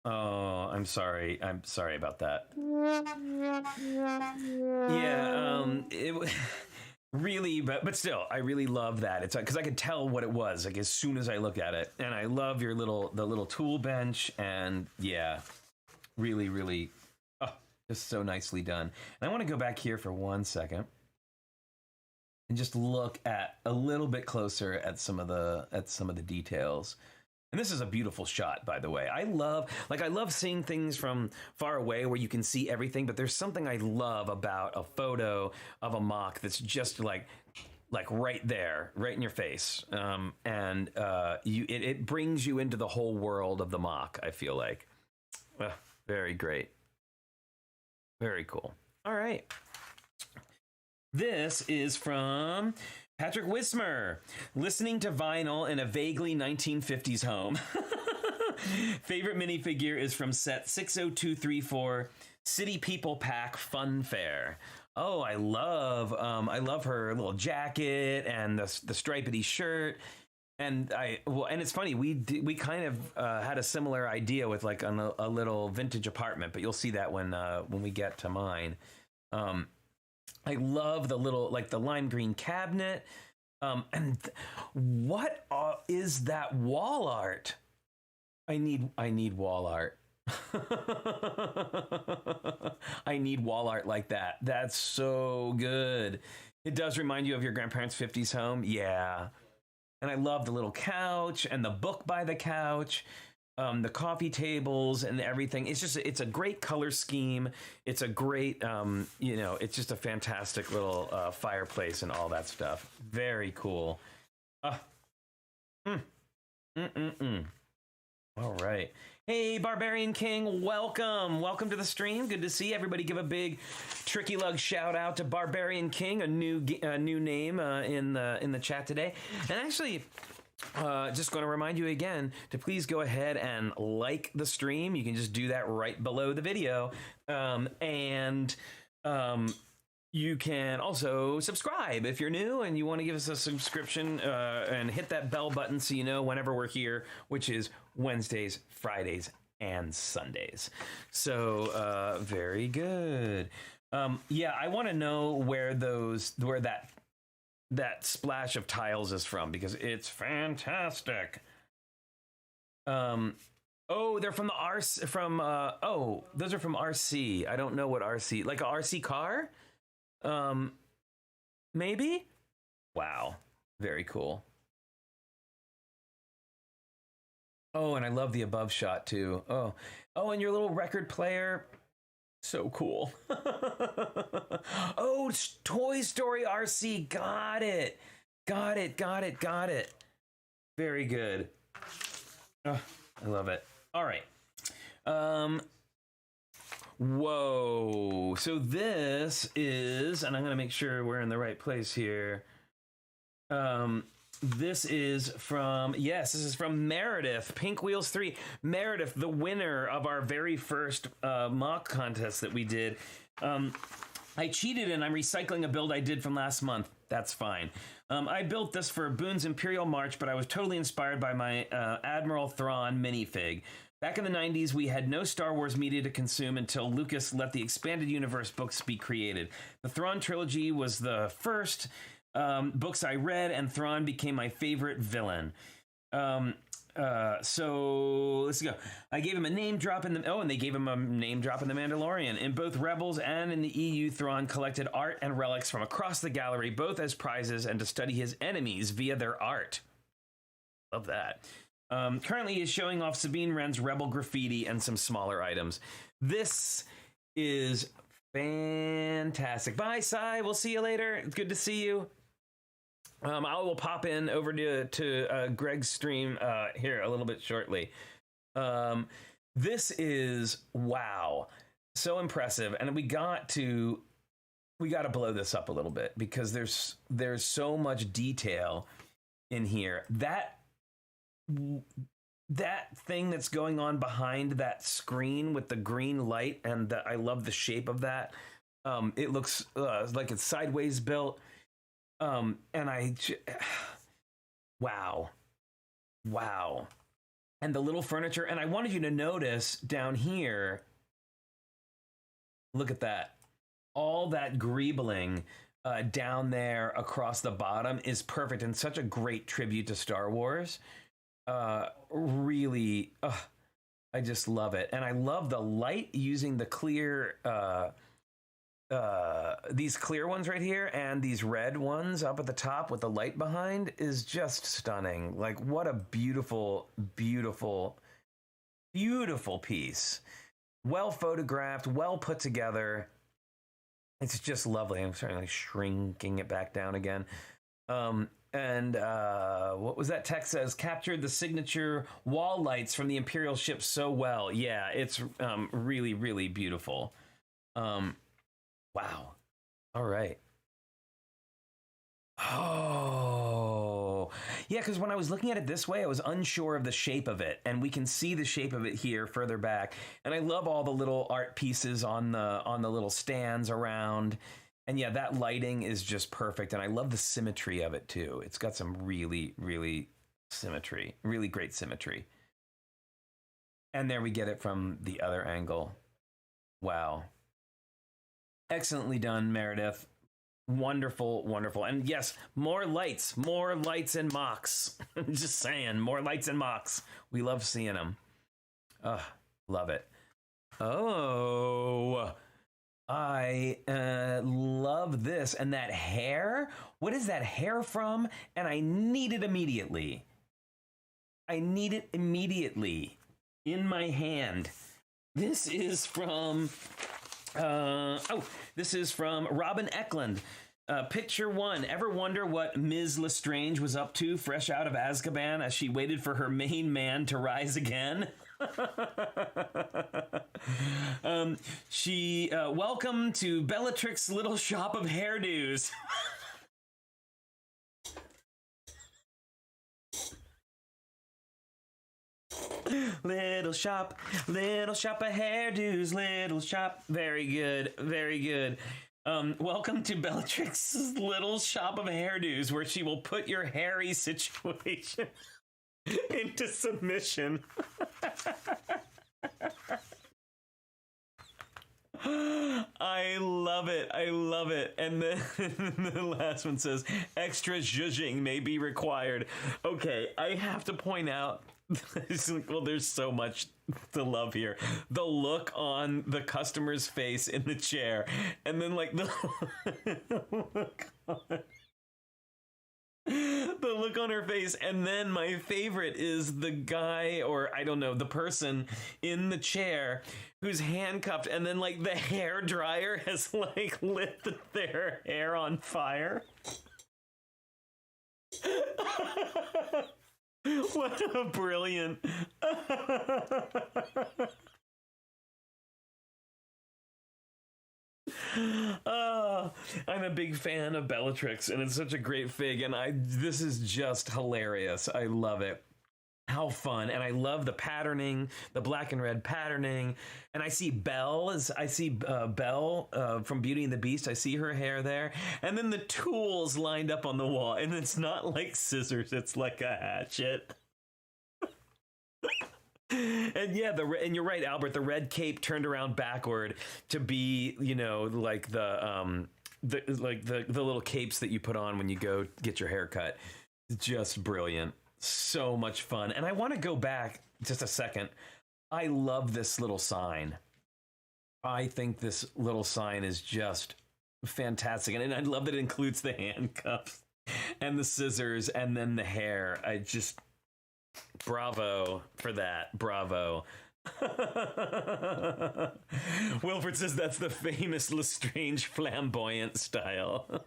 I'm sorry about that. Yeah, really, but still, I really love that. It's because I could tell what it was like as soon as I look at it, and I love the little tool bench, and yeah, really, really, just so nicely done. And I want to go back here for 1 second and just look at a little bit closer at some of the details. And this is a beautiful shot, by the way. I love seeing things from far away where you can see everything, but there's something I love about a photo of a MOC that's just like right there, right in your face. It brings you into the whole world of the MOC, I feel like. Very great. Very cool. All right. This is from Patrick Wismer, listening to vinyl in a vaguely 1950s home. Favorite minifigure is from set 60234, City People Pack Fun Fair. Oh, I love her little jacket and the stripedy shirt. And it's funny, we kind of had a similar idea with like a little vintage apartment, but you'll see that when we get to mine. I love the little, like the lime green cabinet. What is that wall art? I need wall art. I need wall art like that. That's so good. It does remind you of your grandparents' 50s home. Yeah. And I love the little couch and the book by the couch. The coffee tables and everything. It's a great color scheme. It's a great, it's just a fantastic little fireplace and all that stuff. Very cool. All right. Hey, Barbarian King, welcome. Welcome to the stream. Good to see everybody. Give a big Tricky Lug shout out to Barbarian King, a new name in the chat today. And actually, just going to remind you again to please go ahead and like the stream. You can just do that right below the video. You can also subscribe if you're new and you want to give us a subscription, and hit that bell button so you know whenever we're here, which is Wednesdays, Fridays, and Sundays. So very good. I want to know where that that splash of tiles is from, because it's fantastic. Oh, they're from the RC, oh, those are from RC. I don't know what RC, like a RC car? Maybe? Wow, very cool. Oh, and I love the above shot too. Oh, and your little record player. So cool. Oh, it's Toy Story RC. Got it. Got it. Very good. Oh, I love it. All right. Whoa. So this is, and I'm going to make sure we're in the right place here. This is from, yes, this is from Meredith, Pink Wheels 3. Meredith, the winner of our very first mock contest that we did. I cheated and I'm recycling a build I did from last month. That's fine. I built this for Boone's Imperial March, but I was totally inspired by my Admiral Thrawn minifig. Back in the 90s, we had no Star Wars media to consume until Lucas let the Expanded Universe books be created. The Thrawn trilogy was the first books I read, and Thrawn became my favorite villain. So let's go. I gave him a name drop in the, and they gave him a name drop in The Mandalorian. In both Rebels and in the EU, Thrawn collected art and relics from across the gallery, both as prizes and to study his enemies via their art. Love that. Currently he is showing off Sabine Wren's Rebel graffiti and some smaller items. This is fantastic. Bye, Sai. We'll see you later. It's good to see you. I will pop in over to Greg's stream here a little bit shortly. This is, wow, so impressive. And we got to blow this up a little bit because there's so much detail in here. That thing that's going on behind that screen with the green light, and I love the shape of that. It looks like it's sideways built. And wow. And the little furniture, and I wanted you to notice down here, look at that. All that greebling down there across the bottom is perfect and such a great tribute to Star Wars. Really, I just love it. And I love the light using the clear, these clear ones right here and these red ones up at the top with the light behind is just stunning. Like, what a beautiful, beautiful, beautiful piece. Well photographed, well put together. It's just lovely. I'm certainly shrinking it back down again. And what was that text says? Captured the signature wall lights from the Imperial ship so well. Yeah, it's really, really beautiful. Wow. All right. Oh, yeah, because when I was looking at it this way, I was unsure of the shape of it, and we can see the shape of it here further back. And I love all the little art pieces on the little stands around. And yeah, that lighting is just perfect. And I love the symmetry of it too. It's got some really, really symmetry, really great symmetry. And there we get it from the other angle. Wow. Excellently done, Meredith. Wonderful, wonderful. And yes, more lights and MOCs. Just saying, more lights and MOCs. We love seeing them. Love it. Oh, I love this. And that hair, what is that hair from? And I need it immediately. In my hand. This is from... this is from Robin Eklund. Picture 1. Ever wonder what Ms. Lestrange was up to fresh out of Azkaban as she waited for her main man to rise again? Welcome to Bellatrix's little shop of hairdos. Little shop of hairdos, little shop. Very good, very good. Welcome to Bellatrix's little shop of hairdos, where she will put your hairy situation into submission. I love it. I love it. And then the last one says, extra zhuzhing may be required. Okay, I have to point out, well, there's so much to love here. The look on the customer's face in the chair, and then like the the look on her face, and then my favorite is the guy, or I don't know, the person in the chair who's handcuffed, and then like the hair dryer has like lit their hair on fire. What a brilliant. I'm a big fan of Bellatrix, and it's such a great fig, and this is just hilarious. I love it. How fun. And I love the patterning, the black and red patterning. And I see Belle from Beauty and the Beast. I see her hair there. And then the tools lined up on the wall. And it's not like scissors, it's like a hatchet. And yeah, and you're right, Albert, the red cape turned around backward to be, you know, like the little capes that you put on when you go get your hair cut. Just brilliant. So much fun. And I want to go back just a second. I love this little sign. I think this little sign is just fantastic. And I love that it includes the handcuffs and the scissors and then the hair. I just, bravo for that. Bravo. Wilfred says that's the famous Lestrange flamboyant style.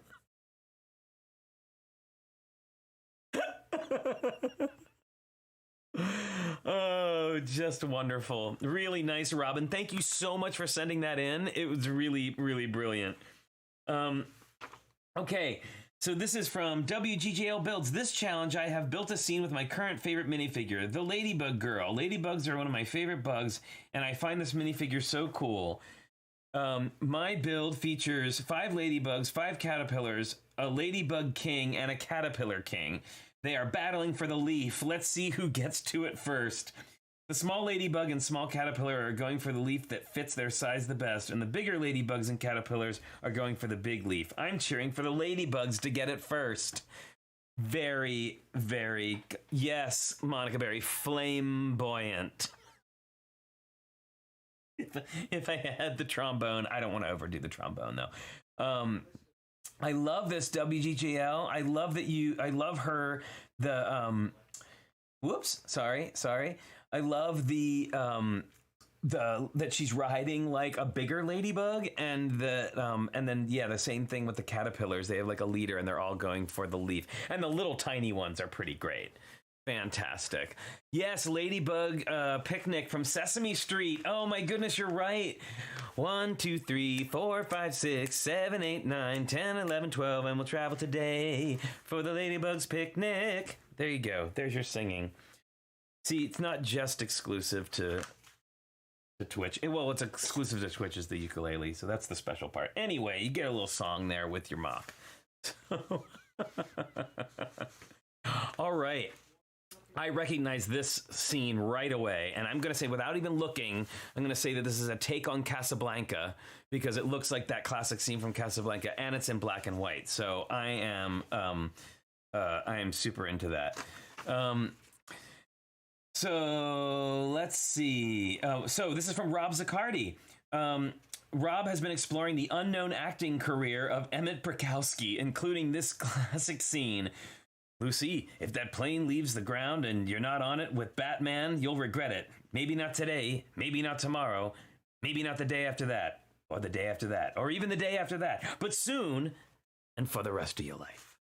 Oh, just wonderful. Really nice, Robin. Thank you so much for sending that in. It was really, really brilliant. Okay, so this is from WGJL Builds. This challenge, I have built a scene with my current favorite minifigure, the Ladybug Girl. Ladybugs are one of my favorite bugs, and I find this minifigure so cool. My build features 5 ladybugs, 5 caterpillars, a ladybug king, and a caterpillar king. They are battling for the leaf. Let's see who gets to it first. The small ladybug and small caterpillar are going for the leaf that fits their size the best, and the bigger ladybugs and caterpillars are going for the big leaf. I'm cheering for the ladybugs to get it first. Very, very, yes, Monica Berry, flamboyant. If I had the trombone, I don't want to overdo the trombone though. I love this WGJL. I love her. Sorry. I love that she's riding like a bigger ladybug, and then the same thing with the caterpillars. They have like a leader, and they're all going for the leaf. And the little tiny ones are pretty great. Fantastic. Yes, Ladybug Picnic from Sesame Street. Oh my goodness, you're right. 1, 2, 3, 4, 5, 6, 7, 8, 9, 10, 11, 12, and we'll travel today for the Ladybug's Picnic. There you go. There's your singing. See, it's not just exclusive to Twitch. Well, it's exclusive to Twitch is the ukulele, so that's the special part. Anyway, you get a little song there with your mock. All right. I recognize this scene right away, and I'm going to say, without even looking, I'm going to say that this is a take on Casablanca, because it looks like that classic scene from Casablanca, and it's in black and white. So I am super into that. So let's see. So this is from Rob Zaccardi. Rob has been exploring the unknown acting career of Emmett Brakowski, including this classic scene. Lucy, if that plane leaves the ground and you're not on it with Batman, you'll regret it. Maybe not today, maybe not tomorrow, maybe not the day after that, or the day after that, or even the day after that, but soon and for the rest of your life.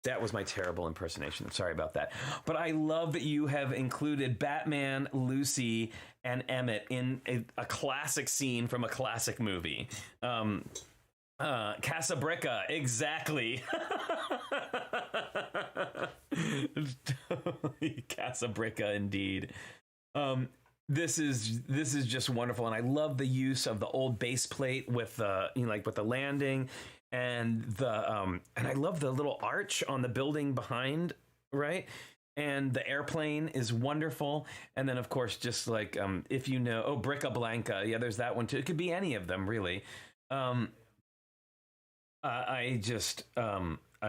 That was my terrible impersonation. I'm sorry about that. But I love that you have included Batman, Lucy, and Emmett in a classic scene from a classic movie. Casabrica, exactly. Casabrica, indeed. This is just wonderful, and I love the use of the old base plate with with the landing, and I love the little arch on the building behind, right? And the airplane is wonderful. And then, of course, just like, if you know, Brica Blanca. Yeah, there's that one too. It could be any of them, really. I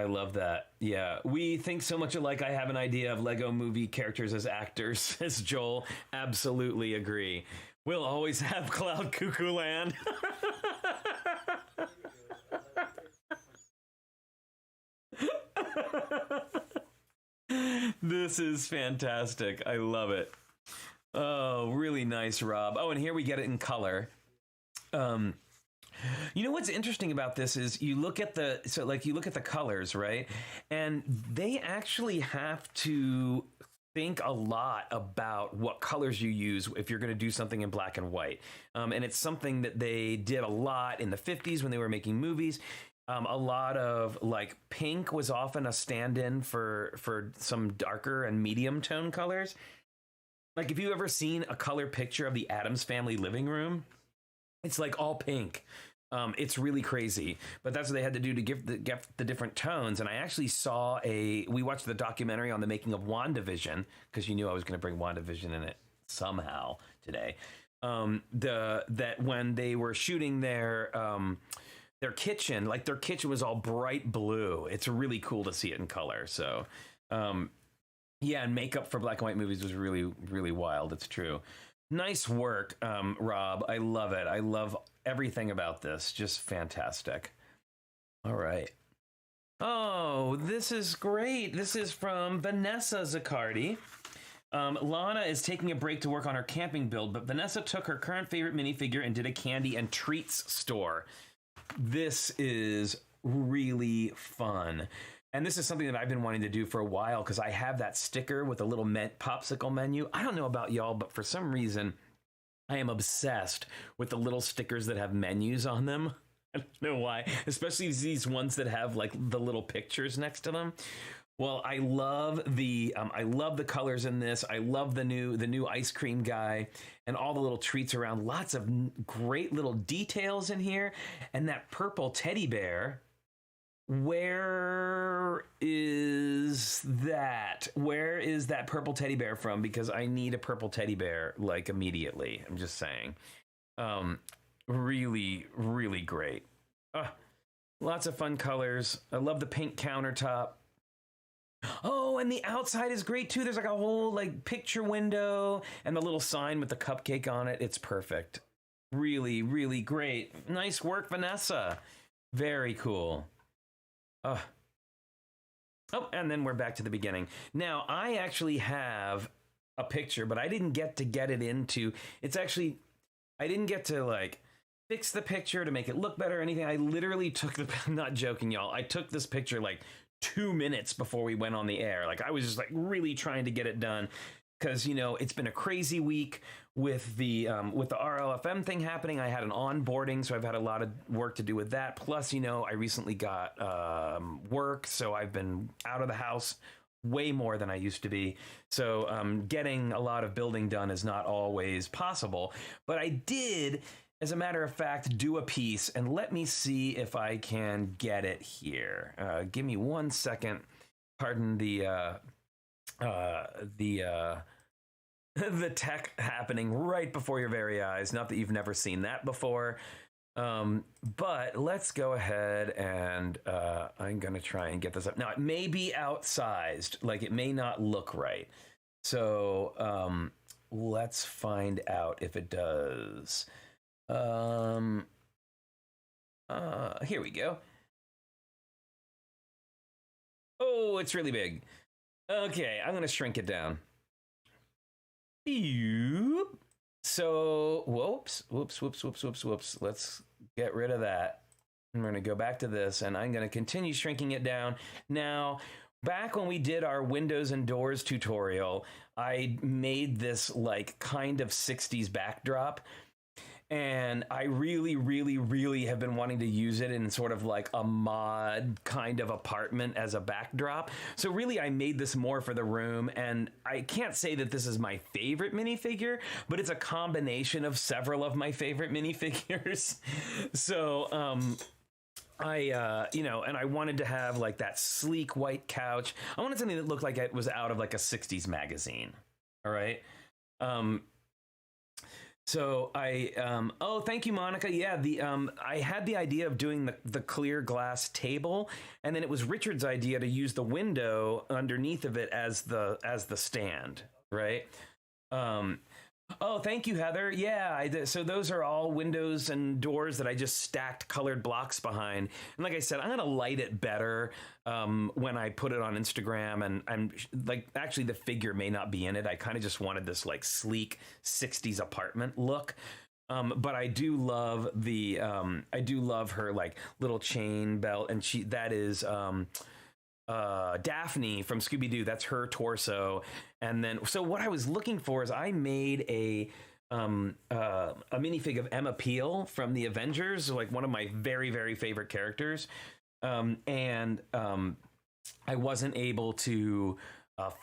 love that. Yeah, we think so much alike. I have an idea of Lego movie characters as actors, says Joel. Absolutely agree. We'll always have Cloud Cuckoo Land. This is fantastic. I love it. Oh, really nice, Rob. Oh, and here we get it in color. You know what's interesting about this is you look at the colors, right? And they actually have to think a lot about what colors you use if you're going to do something in black and white. And it's something that they did a lot in the 50s when they were making movies. A lot of like pink was often a stand-in for some darker and medium tone colors. Like if you've ever seen a color picture of the Addams Family living room, it's like all pink. It's really crazy, but that's what they had to do to get the different tones. And I actually we watched the documentary on the making of WandaVision, because you knew I was going to bring WandaVision in it somehow today. That when they were shooting their kitchen, like their kitchen was all bright blue. It's really cool to see it in color. So, yeah, and makeup for black and white movies was really, really wild. It's true. Nice work, Rob. I love it. I love everything about this. Just fantastic. All right. Oh, this is great. This is from Vanessa Zaccardi. Lana is taking a break to work on her camping build, but Vanessa took her current favorite minifigure and did a candy and treats store. This is really fun. And this is something that I've been wanting to do for a while because I have that sticker with a little popsicle menu. I don't know about y'all, but for some reason, I am obsessed with the little stickers that have menus on them. I don't know why, especially these ones that have like the little pictures next to them. Well, I love the colors in this. I love the new ice cream guy and all the little treats around. Lots of great little details in here, and that purple teddy bear. Where is that? Where is that purple teddy bear from? Because I need a purple teddy bear like immediately. I'm just saying. Really, really great. Lots of fun colors. I love the pink countertop. Oh, and the outside is great too. There's like a whole like picture window and the little sign with the cupcake on it. It's perfect. Really, really great. Nice work, Vanessa. Very cool. Oh, and then we're back to the beginning. Now, I actually have a picture, but I didn't get it into. I didn't get to like fix the picture to make it look better or anything. I literally I'm not joking, y'all. I took this picture like 2 minutes before we went on the air. Like I was just like really trying to get it done. Because, you know, it's been a crazy week with the RLFM thing happening. I had an onboarding, so I've had a lot of work to do with that. Plus, you know, I recently got work, so I've been out of the house way more than I used to be. So getting a lot of building done is not always possible. But I did, as a matter of fact, do a piece. And let me see if I can get it here. Give me 1 second. Pardon the tech happening right before your very eyes. Not that you've never seen that before, but let's go ahead and I'm gonna try and get this up. Now it may be outsized, like it may not look right, so let's find out if it does. Here we go. Oh, it's really big. Okay, I'm going to shrink it down. So, whoops. Let's get rid of that. I'm going to go back to this, and I'm going to continue shrinking it down. Now, back when we did our windows and doors tutorial, I made this like kind of 60s backdrop. And I really, really, really have been wanting to use it in sort of like a mod kind of apartment as a backdrop. So really, I made this more for the room. And I can't say that this is my favorite minifigure, but it's a combination of several of my favorite minifigures. So and I wanted to have like that sleek white couch. I wanted something that looked like it was out of like a 60s magazine. All right. So oh, thank you, Monica. Yeah, I had the idea of doing the clear glass table, and then it was Richard's idea to use the window underneath of it as the stand, right? Oh, thank you, Heather. Yeah, so those are all windows and doors that I just stacked colored blocks behind. And like I said, I'm going to light it better when I put it on Instagram. And I'm like, actually, the figure may not be in it. I kind of just wanted this like sleek 60s apartment look. But I do love her like little chain belt. And that is Daphne from Scooby-Doo. That's her torso. And then, so what I was looking for is I made a minifig of Emma Peel from the Avengers, like one of my very, very favorite characters. I wasn't able to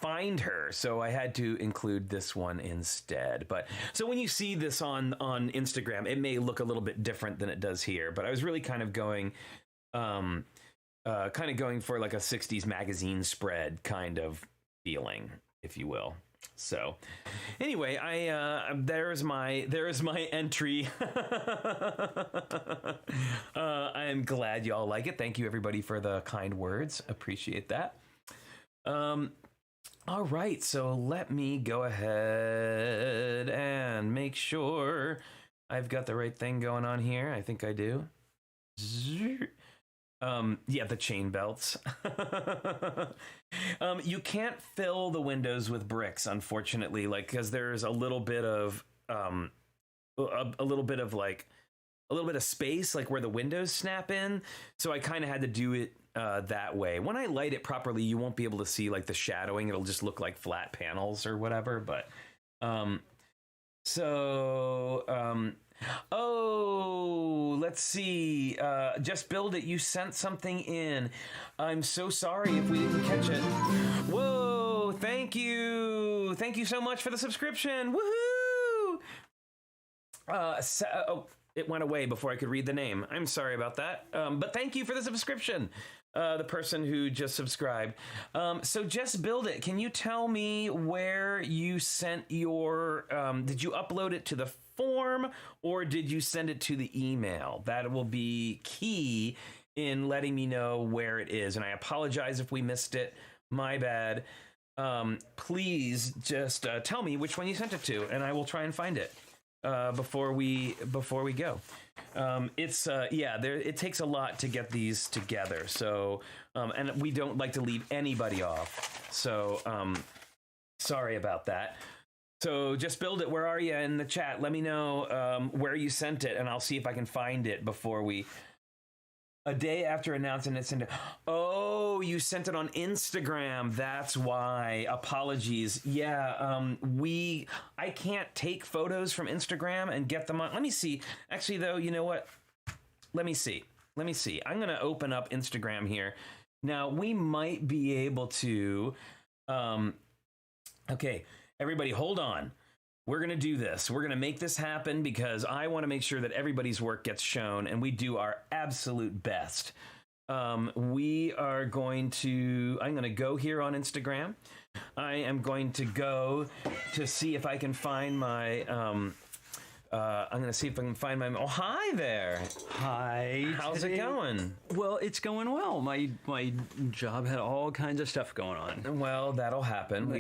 find her, so I had to include this one instead. But so when you see this on Instagram, it may look a little bit different than it does here, but I was really kind of going for like a 60s magazine spread kind of feeling, if you will. So anyway, there's my entry. I am glad y'all like it. Thank you everybody for the kind words. Appreciate that. All right, so let me go ahead and make sure I've got the right thing going on here. I think I do. Yeah, the chain belts. You can't fill the windows with bricks, unfortunately, like, because there's a little bit of space, like where the windows snap in. So I kind of had to do it that way. When I light it properly, you won't be able to see like the shadowing. It'll just look like flat panels or whatever. But oh, let's see. Just build it. You sent something in. I'm so sorry if we didn't catch it. Whoa, thank you. Thank you so much for the subscription. Woohoo! It went away before I could read the name. I'm sorry about that. But thank you for the subscription. The person who just subscribed. So just build it. Can you tell me where you sent your, did you upload it to the form or did you send it to the email? That will be key in letting me know where it is. And I apologize if we missed it. My bad. Please just tell me which one you sent it to and I will try and find it before we go. It takes a lot to get these together. So, and we don't like to leave anybody off. So, sorry about that. So just build it. Where are you in the chat? Let me know where you sent it, and I'll see if I can find it before we. A day after announcing it, oh, you sent it on Instagram. That's why. Apologies. Yeah, I can't take photos from Instagram and get them on. Let me see. Actually, though, you know what? Let me see. I'm going to open up Instagram here. Now, we might be able to. Okay, everybody, hold on. We're going to do this. We're going to make this happen because I want to make sure that everybody's work gets shown and we do our absolute best. I'm going to go here on Instagram. I am going to go to see if I can find my, I'm going to see if I can find my, oh, hi there. Hi. How's it going? Well, it's going well. My job had all kinds of stuff going on. Well, that'll happen.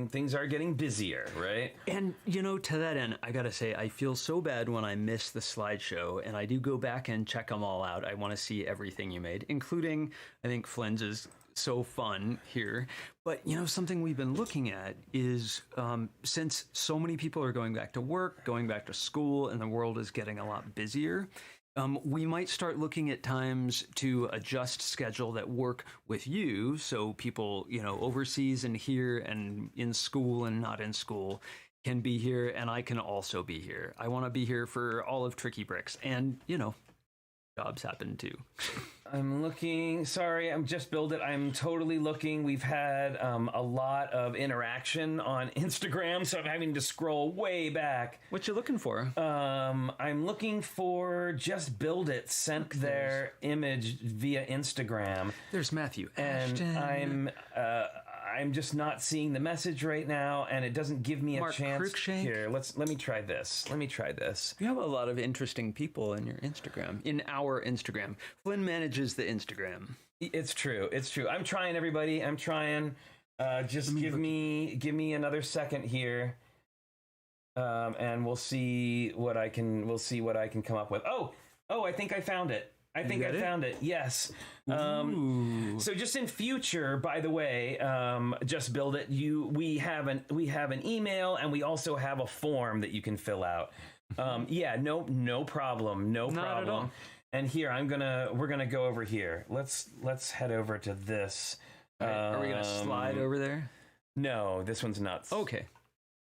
Things are getting busier, right? And, to that end, I got to say, I feel so bad when I miss the slideshow, and I do go back and check them all out. I want to see everything you made, including, I think, Flynn's is so fun here. But, something we've been looking at is since so many people are going back to work, going back to school, and the world is getting a lot busier, we might start looking at times to adjust schedule that work with you. So people, overseas and here and in school and not in school can be here. And I can also be here. I want to be here for all of TrickyBricks. And, jobs happen too. I'm looking. Sorry, I'm just build it. I'm totally looking. We've had a lot of interaction on Instagram, so I'm having to scroll way back. What you looking for? I'm looking for Just Build It sent their image via Instagram. There's Matthew And Ashton. I'm just not seeing the message right now, and it doesn't give me Mark a chance. Cruikshank. Here, let me try this. You have a lot of interesting people in your Instagram, in our Instagram. Flynn manages the Instagram. It's true. It's true. I'm trying, everybody. I'm trying. Just give me another second here, and we'll see what I can come up with. Oh, I think I found it. I found it. Yes. So just in future, by the way, Just Build It. We have an email, and we also have a form that you can fill out. Yeah. No problem. No Not problem. at all. And here we're gonna go over here. Let's head over to this. Right, are we gonna slide over there? No, this one's not. Okay.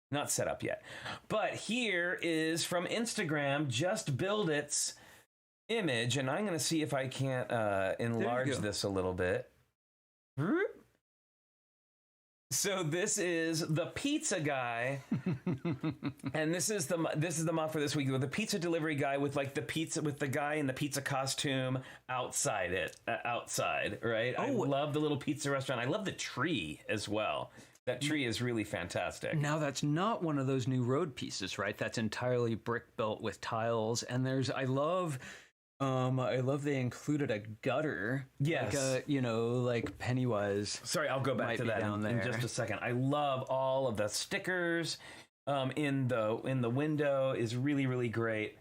Not set up yet. But here is from Instagram, Just Build It's image, and I'm going to see if I can't enlarge this a little bit. So this is the pizza guy, and this is the mock for this week. The pizza delivery guy with like the pizza with the guy in the pizza costume outside, right? I love the little pizza restaurant. I love the tree as well. That tree is really fantastic. Now that's not one of those new road pieces, right? That's entirely brick built with tiles, and I love they included a gutter. Yes. Like Pennywise. Sorry, I'll go back to that in just a second. I love all of the stickers in the window is really, really great.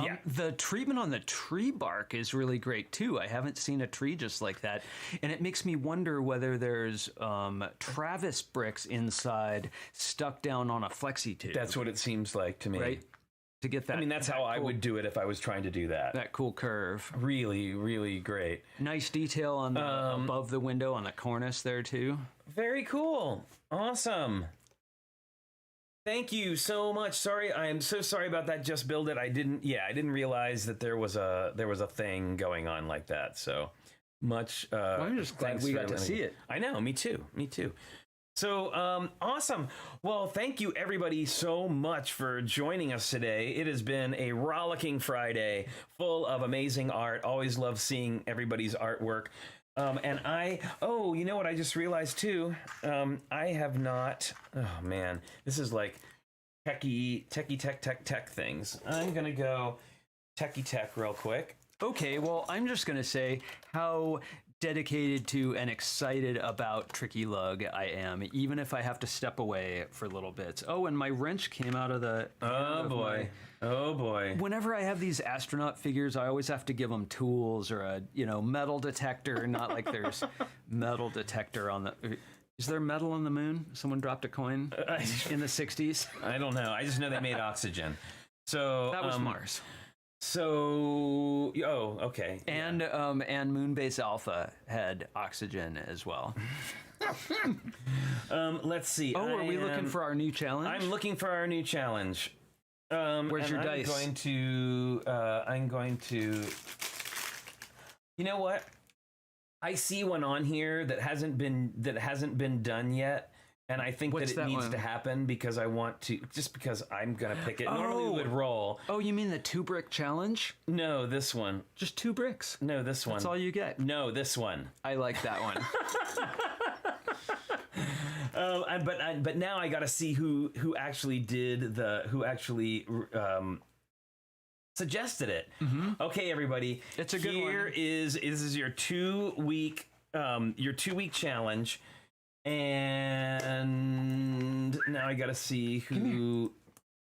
Yeah. The treatment on the tree bark is really great too. I haven't seen a tree just like that. And it makes me wonder whether there's Travis bricks inside stuck down on a flexi tube. That's what it seems like to me. Right? To get that. I mean, that's how I would do it if I was trying to do that. That cool curve. Really, really great. Nice detail on the, above the window on the cornice there too. Very cool. Awesome. Thank you so much. Sorry, I am so sorry about that. Just Build It. I didn't realize that there was a thing going on like that. So much. Well, I'm just glad we got to see it. I know. Me too. So awesome. Well, thank you everybody so much for joining us today. It has been a rollicking Friday full of amazing art. Always love seeing everybody's artwork. And you know what I just realized too? I have not, oh man, this is like techie tech things. I'm going to go techie tech real quick. Okay, well, I'm just going to say how dedicated to and excited about Tricky Lug I am, even if I have to step away for little bits. Oh, and my wrench came out of the... Oh boy. Whenever I have these astronaut figures, I always have to give them tools or a, metal detector. Not like there's metal detector on the... Is there metal on the moon? Someone dropped a coin in the 60s? I don't know. I just know they made oxygen. So that was Mars. So, okay. And Moonbase Alpha had oxygen as well. Let's see. Are we looking for our new challenge? I'm looking for our new challenge. Where's your dice? I'm going to. You know what? I see one on here that hasn't been done yet. And I think that it needs to happen because I want to, just because I'm going to pick it. Normally we would roll. Oh, you mean the 2-brick challenge? No, this one. Just 2 bricks? No, this one. That's all you get? No, this one. I like that one. But now I got to see who actually suggested it. Mm-hmm. Okay, everybody. It's a good one. This is your 2-week challenge. And now I gotta see who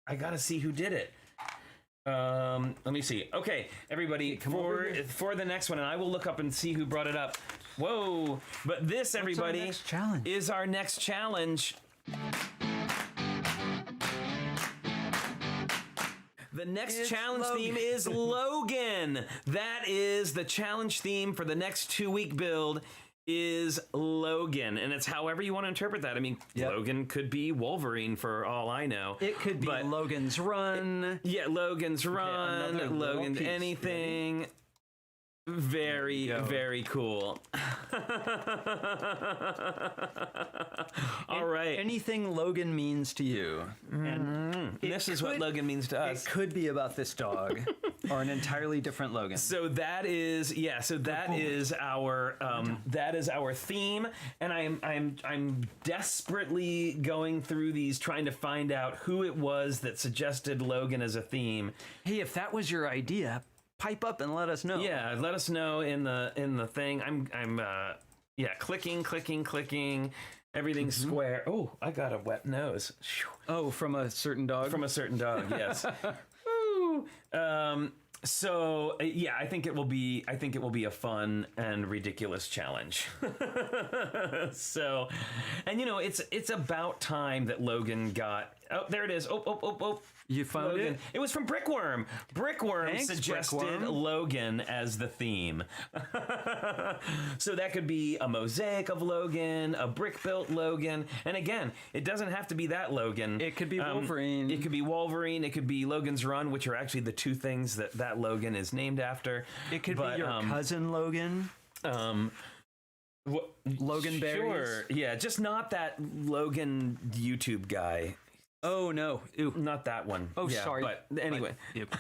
did it. Let me see. Okay, everybody, for the next one, and I will look up and see who brought it up. Whoa! But this, everybody, is our next challenge. The next challenge theme is Logan. That is the challenge theme for the next 2-week build. Is Logan, and it's however you want to interpret that. I mean, Logan could be Wolverine for all I know. It could be Logan's Run. Logan's Run, Logan's anything. Very, very cool. All right. Anything Logan means to you. And this is what Logan means to us. It could be about this dog or an entirely different Logan. So that is our theme, and I'm desperately going through these trying to find out who it was that suggested Logan as a theme. Hey, if that was your idea, pipe up and let us know. Yeah, let us know in the thing. I'm clicking. Everything's square. Oh, I got a wet nose. Oh, from a certain dog? From a certain dog, yes. Woo. So yeah, I think it will be a fun and ridiculous challenge. So, and it's about time that Logan got. Oh, there it is. Oh. You found Logan. it? It was from Brickworm. Brickworm suggested Brickworm. Logan as the theme. So that could be a mosaic of Logan, a brick-built Logan. And again, it doesn't have to be that Logan. It could be Wolverine. It could be Wolverine. It could be Logan's Run, which are actually the two things that Logan is named after. It could be your cousin Logan. Logan Berries. Sure. Yeah, just not that Logan YouTube guy. Oh, no. Ew. Not that one. Oh, yeah, sorry. But anyway. Yep.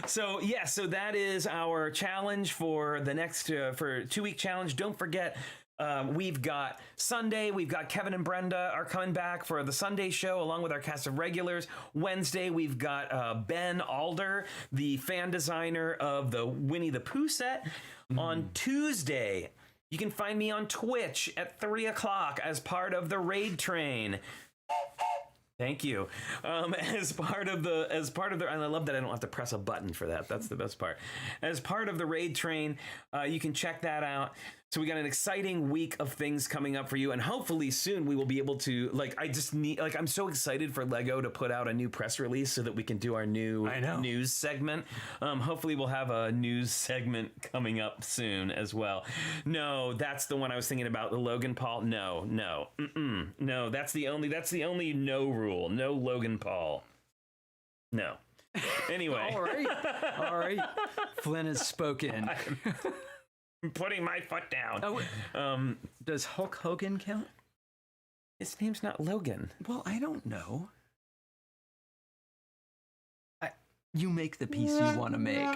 So that is our challenge for the next, for 2-week challenge. Don't forget, we've got Sunday, we've got Kevin and Brenda are coming back for the Sunday show along with our cast of regulars. Wednesday, we've got Ben Alder, the fan designer of the Winnie the Pooh set. On Tuesday, you can find me on Twitch at 3 o'clock as part of the Raid Train. Thank you. As part of the, and I love that I don't have to press a button for that. That's the best part. As part of the Raid Train, you can check that out. So we got an exciting week of things coming up for you, and hopefully soon we will be able to, I'm so excited for LEGO to put out a new press release so that we can do our new news segment. Hopefully we'll have a news segment coming up soon as well. No, that's the one I was thinking about, the Logan Paul. No, that's the only no rule. No Logan Paul. No. Anyway. All right. Flynn has spoken. I'm putting my foot down. Oh, does Hulk Hogan count? His name's not Logan. Well, I don't know. You make the piece you want to make.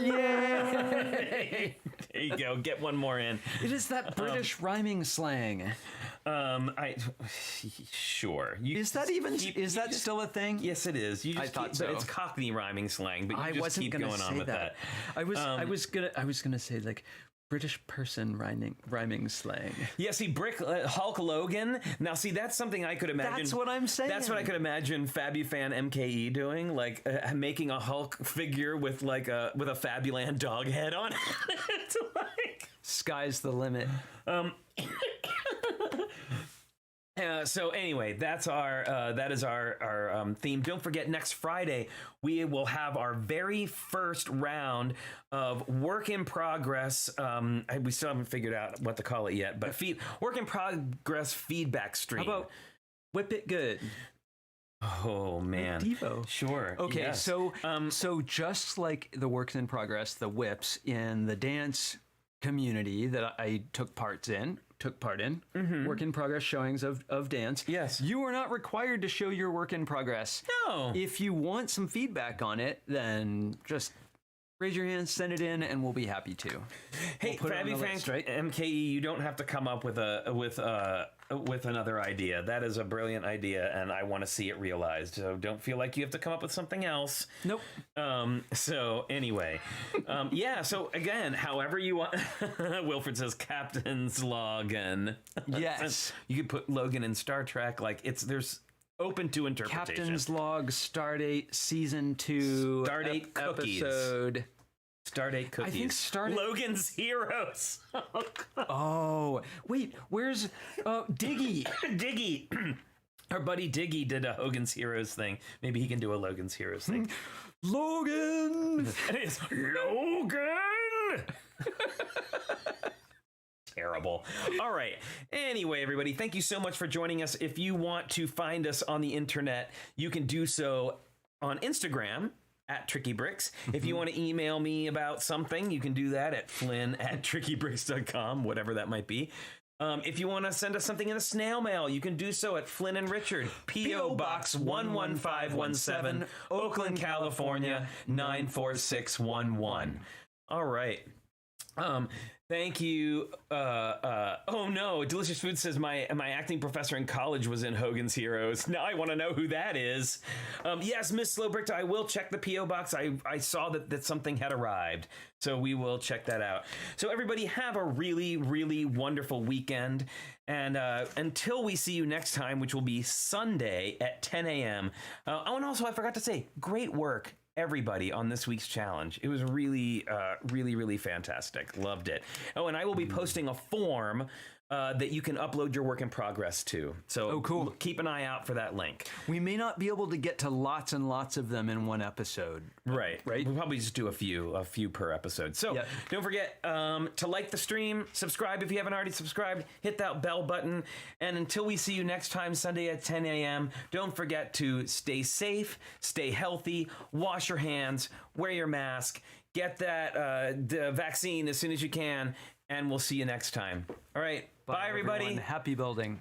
Yay! There you go. Get one more in. It is that British rhyming slang. Sure. Is that still a thing? Yes, it is. I thought so. It's Cockney rhyming slang, but you just keep going on with that. I was gonna say like British person rhyming slang. Yeah, see, Hulk Logan. Now, see, that's something I could imagine. That's what I'm saying. That's what I could imagine Fabufan MKE doing, like making a Hulk figure with a Fabuland dog head on it. It's like sky's the limit. So anyway, that is our theme. Don't forget, next Friday we will have our very first round of work in progress. We still haven't figured out what to call it yet, but work in progress feedback stream. How about Whip It Good? Oh man, Devo. Sure. Okay, yes. so just like the works in progress, the whips in the dance community that I took part in, work in progress showings of dance. Yes. You are not required to show your work in progress. No. If you want some feedback on it, then just raise your hand, send it in, and we'll be happy to. Hey, Fabufan right? MKE, you don't have to come up with another idea. That is a brilliant idea, and I want to see it realized. So don't feel like you have to come up with something else. Nope. So anyway, yeah. So again, however you want. Wilfred says Captain's Logan. Yes. You could put Logan in Star Trek. There's open to interpretation. Captain's Log, Stardate, Season 2, Stardate cookies. Episode. Stardate cookies. I think Stardate. Logan's Heroes. Oh, wait, where's Diggy? Diggy. Our buddy Diggy did a Hogan's Heroes thing. Maybe he can do a Logan's Heroes thing. Logan! It is Logan! Terrible. All right. Anyway, everybody, thank you so much for joining us. If you want to find us on the internet, you can do so on Instagram at TrickyBricks. If you want to email me about something, you can do that at flynn@trickybricks.com, whatever that might be. If you want to send us something in a snail mail, you can do so at Flynn and Richard, P.O. Box 11517, Oakland, California, 94611. All right. Thank you. Oh no, Delicious Food says my acting professor in college was in Hogan's Heroes. Now I want to know who that is. Yes, Miss Slowbrick, I will check the P.O. box. I saw that something had arrived, so we will check that out. So everybody have a really, really wonderful weekend. And until we see you next time, which will be Sunday at 10 a.m. Oh, and also I forgot to say, great work, everybody, on this week's challenge. It was really, really fantastic. Loved it. Oh, and I will be posting a form that you can upload your work in progress to. So cool. Keep an eye out for that link. We may not be able to get to lots and lots of them in one episode. Right. We'll probably just do a few per episode. So don't forget to like the stream, subscribe if you haven't already subscribed, hit that bell button. And until we see you next time, Sunday at 10 a.m., don't forget to stay safe, stay healthy, wash your hands, wear your mask, get that the vaccine as soon as you can, and we'll see you next time. All right. Bye everybody. Everyone. Happy building.